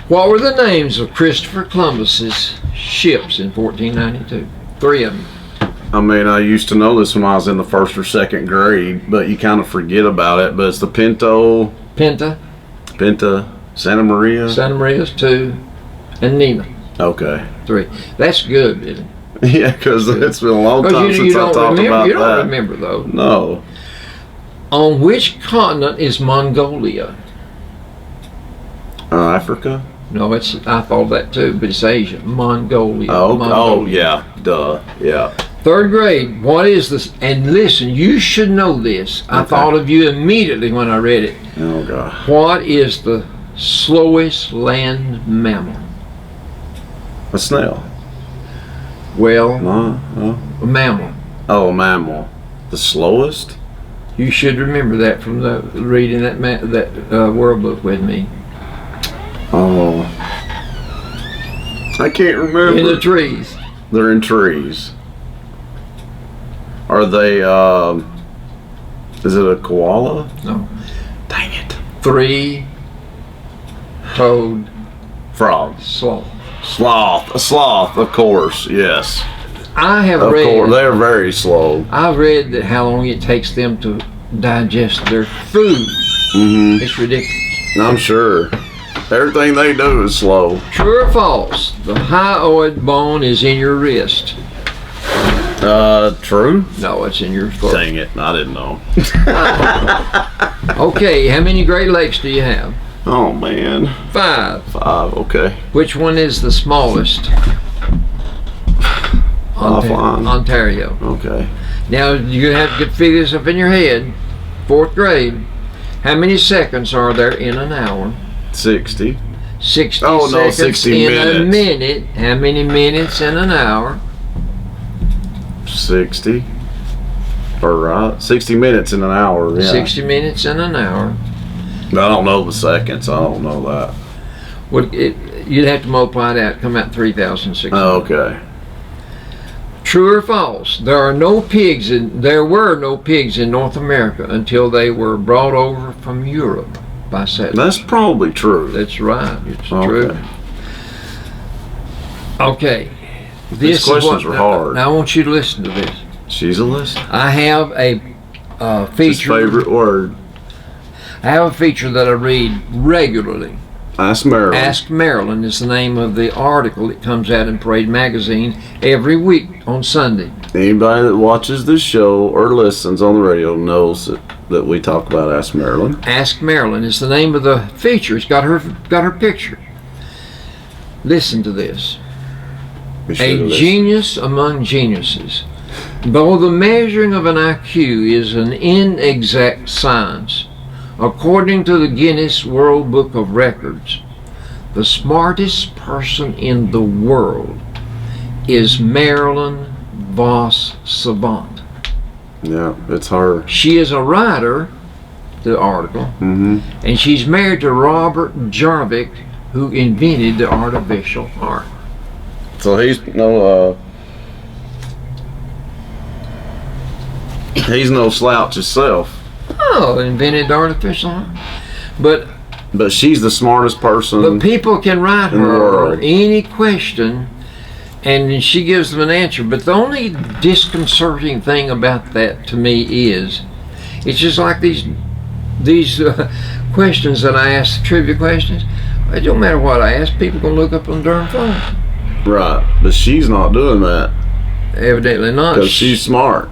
[SPEAKER 2] What were the names of Christopher Columbus's ships in 1492? 3 of them.
[SPEAKER 1] I mean, I used to know this when I was in the first or second grade, but you kind of forget about it. But it's the Pinta, Santa Maria.
[SPEAKER 2] Santa Maria's 2, and Nina.
[SPEAKER 1] Okay.
[SPEAKER 2] 3. That's good, isn't it?
[SPEAKER 1] Yeah, because it's been a long time since I talked about
[SPEAKER 2] You
[SPEAKER 1] that.
[SPEAKER 2] don't remember, though.
[SPEAKER 1] No.
[SPEAKER 2] On which continent is Mongolia?
[SPEAKER 1] Africa?
[SPEAKER 2] No, I thought that too, but it's Asia. Mongolia.
[SPEAKER 1] Oh,
[SPEAKER 2] Mongolia.
[SPEAKER 1] yeah. Duh. Yeah.
[SPEAKER 2] Third grade. What is this? And listen, you should know this. I thought of you immediately when I read it.
[SPEAKER 1] Oh, God.
[SPEAKER 2] What is the slowest land mammal?
[SPEAKER 1] A snail.
[SPEAKER 2] Well,
[SPEAKER 1] No.
[SPEAKER 2] a mammal.
[SPEAKER 1] Oh, a mammal. The slowest?
[SPEAKER 2] You should remember that from the reading that World Book with me.
[SPEAKER 1] Oh. I can't remember.
[SPEAKER 2] In the trees.
[SPEAKER 1] They're in trees. Are they, is it a koala?
[SPEAKER 2] No.
[SPEAKER 1] Dang it.
[SPEAKER 2] 3-toed
[SPEAKER 1] Frog.
[SPEAKER 2] sloth.
[SPEAKER 1] Sloth. A sloth, of course, yes.
[SPEAKER 2] I have
[SPEAKER 1] Of
[SPEAKER 2] read.
[SPEAKER 1] course, they're very slow.
[SPEAKER 2] I've read that how long it takes them to digest their food.
[SPEAKER 1] Mm-hmm.
[SPEAKER 2] It's ridiculous.
[SPEAKER 1] I'm sure. Everything they do is slow.
[SPEAKER 2] True or false? The hyoid bone is in your wrist.
[SPEAKER 1] True?
[SPEAKER 2] No, it's in your throat.
[SPEAKER 1] Dang it, I didn't know.
[SPEAKER 2] Okay, how many Great Lakes do you have?
[SPEAKER 1] Oh, man.
[SPEAKER 2] 5.
[SPEAKER 1] 5, okay.
[SPEAKER 2] Which one is the smallest?
[SPEAKER 1] Offline.
[SPEAKER 2] Ontario.
[SPEAKER 1] Okay.
[SPEAKER 2] Now, you're going to have to figure this up in your head. 4th grade. How many seconds are there in an hour?
[SPEAKER 1] 60.
[SPEAKER 2] 60
[SPEAKER 1] Oh, no,
[SPEAKER 2] seconds
[SPEAKER 1] 60
[SPEAKER 2] in
[SPEAKER 1] minutes.
[SPEAKER 2] a minute. How many minutes in an hour?
[SPEAKER 1] 60. Or right? 60 minutes in an hour, yeah.
[SPEAKER 2] 60 minutes in an hour.
[SPEAKER 1] I don't know the seconds. I don't know that.
[SPEAKER 2] You'd have to multiply it out. Come out 3,600.
[SPEAKER 1] Oh, okay.
[SPEAKER 2] True or false? There were no pigs in North America until they were brought over from Europe by settlers.
[SPEAKER 1] That's probably true.
[SPEAKER 2] That's right. It's
[SPEAKER 1] Okay.
[SPEAKER 2] true. Okay.
[SPEAKER 1] These questions are hard.
[SPEAKER 2] Now I want you to listen to this.
[SPEAKER 1] She's a list.
[SPEAKER 2] I have a
[SPEAKER 1] His
[SPEAKER 2] feature.
[SPEAKER 1] favorite word.
[SPEAKER 2] I have a feature that I read regularly.
[SPEAKER 1] Ask Marilyn.
[SPEAKER 2] Ask Marilyn is the name of the article that comes out in Parade Magazine every week on Sunday.
[SPEAKER 1] Anybody that watches this show or listens on the radio knows that we talk about Ask Marilyn.
[SPEAKER 2] Ask Marilyn is the name of the feature. It's got her picture. Listen to this.
[SPEAKER 1] Be sure to
[SPEAKER 2] A
[SPEAKER 1] listen.
[SPEAKER 2] genius among geniuses. Though the measuring of an IQ is an inexact science, according to the Guinness World Book of Records, the smartest person in the world is Marilyn Vos Savant.
[SPEAKER 1] Yeah, it's her.
[SPEAKER 2] She is a writer, the article,
[SPEAKER 1] Mm-hmm.
[SPEAKER 2] and she's married to Robert Jarvik, who invented the artificial heart.
[SPEAKER 1] So he's no slouch himself.
[SPEAKER 2] Oh, invented the artificial heart. But
[SPEAKER 1] she's the smartest person.
[SPEAKER 2] people can write
[SPEAKER 1] in the
[SPEAKER 2] her
[SPEAKER 1] world.
[SPEAKER 2] any question, and she gives them an answer. But the only disconcerting thing about that to me is, it's just like these questions that I ask, trivia questions. It don't matter what I ask, people gonna look up on the darn phone.
[SPEAKER 1] Right, but she's not doing that
[SPEAKER 2] Evidently not.
[SPEAKER 1] because she's smart.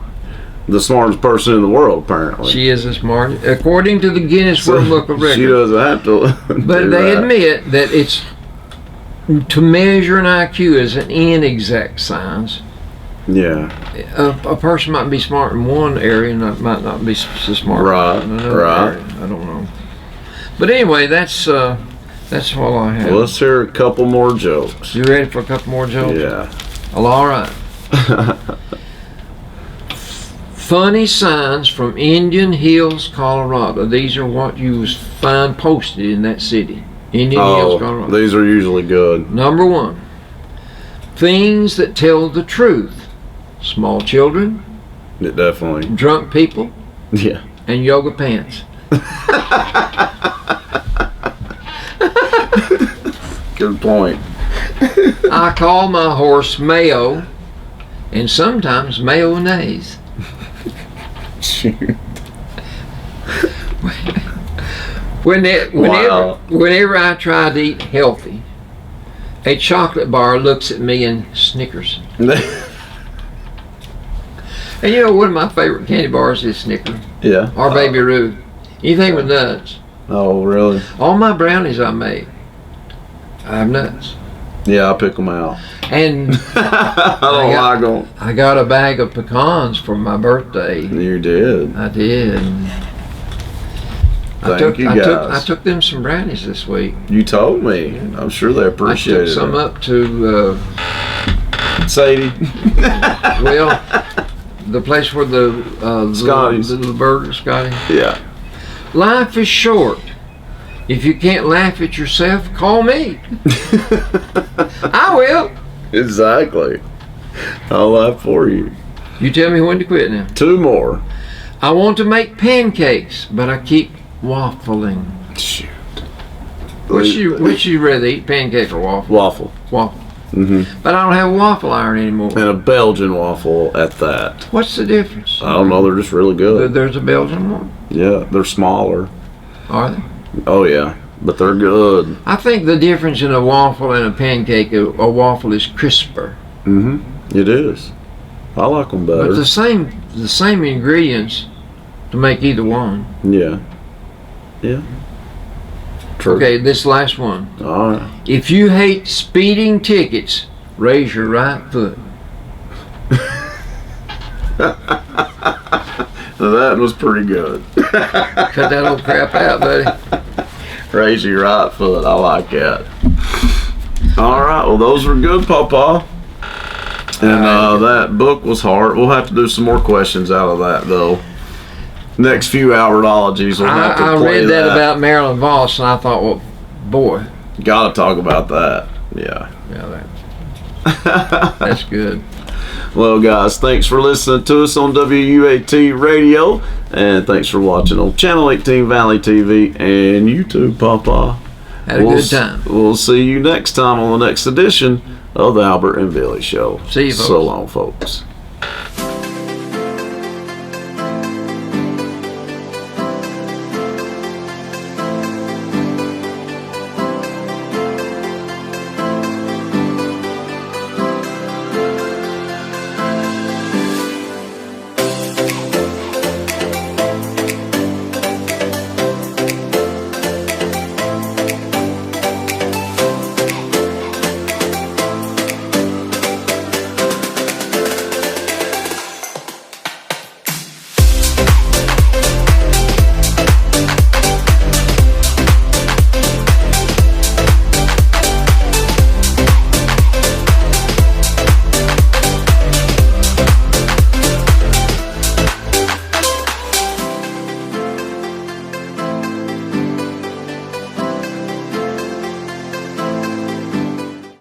[SPEAKER 1] The smartest person in the world, apparently.
[SPEAKER 2] She is a smart, according to the Guinness World Book of Records.
[SPEAKER 1] She doesn't have to.
[SPEAKER 2] But they admit that it's to measure an IQ is an inexact science.
[SPEAKER 1] Yeah.
[SPEAKER 2] A person might be smart in one area and might not be so smart
[SPEAKER 1] Right,
[SPEAKER 2] in another
[SPEAKER 1] right.
[SPEAKER 2] area. I don't know. But anyway, that's That's all I have.
[SPEAKER 1] Well, let's hear a couple more jokes.
[SPEAKER 2] You ready for a couple more jokes?
[SPEAKER 1] Yeah.
[SPEAKER 2] Well, all right. Funny signs from Indian Hills, Colorado. These are what you find posted in that city. Indian Hills, Colorado.
[SPEAKER 1] These are usually good.
[SPEAKER 2] Number 1. Things that tell the truth. Small children,
[SPEAKER 1] It definitely.
[SPEAKER 2] drunk people,
[SPEAKER 1] Yeah.
[SPEAKER 2] and yoga pants.
[SPEAKER 1] Good point.
[SPEAKER 2] I call my horse Mayo, and sometimes mayonnaise.
[SPEAKER 1] Shoot.
[SPEAKER 2] Whenever I try to eat healthy, a chocolate bar looks at me and snickers. And you know, one of my favorite candy bars is Snicker
[SPEAKER 1] Yeah.
[SPEAKER 2] or Baby Ruth. Anything with nuts.
[SPEAKER 1] Oh, really?
[SPEAKER 2] All my brownies I make, I have nuts.
[SPEAKER 1] Yeah, I pick them out.
[SPEAKER 2] And
[SPEAKER 1] I don't like them.
[SPEAKER 2] I got a bag of pecans for my birthday.
[SPEAKER 1] You did.
[SPEAKER 2] I did.
[SPEAKER 1] Thank you, guys.
[SPEAKER 2] I took them some brownies this week.
[SPEAKER 1] You told me. I'm sure they
[SPEAKER 2] I
[SPEAKER 1] appreciate
[SPEAKER 2] took some
[SPEAKER 1] it.
[SPEAKER 2] up to,
[SPEAKER 1] Sadie.
[SPEAKER 2] well, the place where the
[SPEAKER 1] Scotty's.
[SPEAKER 2] little burger, Scotty.
[SPEAKER 1] Yeah.
[SPEAKER 2] Life is short. If you can't laugh at yourself, call me. I will.
[SPEAKER 1] Exactly. I'll laugh for you.
[SPEAKER 2] You tell me when to quit now.
[SPEAKER 1] 2 more.
[SPEAKER 2] I want to make pancakes, but I keep waffling.
[SPEAKER 1] Shoot.
[SPEAKER 2] Which you rather eat, pancake or waffle?
[SPEAKER 1] Waffle.
[SPEAKER 2] Waffle.
[SPEAKER 1] Mm-hmm.
[SPEAKER 2] But I don't have a waffle iron anymore.
[SPEAKER 1] And a Belgian waffle at that.
[SPEAKER 2] What's the difference?
[SPEAKER 1] I don't know. They're just really good.
[SPEAKER 2] There's a Belgian one.
[SPEAKER 1] Yeah, they're smaller.
[SPEAKER 2] Are they?
[SPEAKER 1] Oh yeah, but they're good.
[SPEAKER 2] I think the difference in a waffle and a pancake, a waffle is crisper.
[SPEAKER 1] Mm-hmm. It is. I like them better.
[SPEAKER 2] But the same ingredients to make either one.
[SPEAKER 1] Yeah. Yeah. True.
[SPEAKER 2] Okay, this last one.
[SPEAKER 1] All right.
[SPEAKER 2] If you hate speeding tickets, raise your right foot.
[SPEAKER 1] That was pretty good.
[SPEAKER 2] Cut that old crap out, buddy.
[SPEAKER 1] Raise your right foot. I like that. All right. Well, those were good, Papa. And that book was hard. We'll have to do some more questions out of that, though. Next few Albertologies, we'll have to
[SPEAKER 2] I
[SPEAKER 1] play
[SPEAKER 2] read that about Marilyn Voss, and I thought, well, boy.
[SPEAKER 1] Got to talk about that. Yeah.
[SPEAKER 2] Yeah, that's good.
[SPEAKER 1] Well, guys, thanks for listening to us on WUAT Radio, and thanks for watching on Channel 18 Valley TV and YouTube, Papa.
[SPEAKER 2] Had a good time.
[SPEAKER 1] We'll see you next time on the next edition of the Albert and Billy Show.
[SPEAKER 2] See you, folks.
[SPEAKER 1] So long, folks.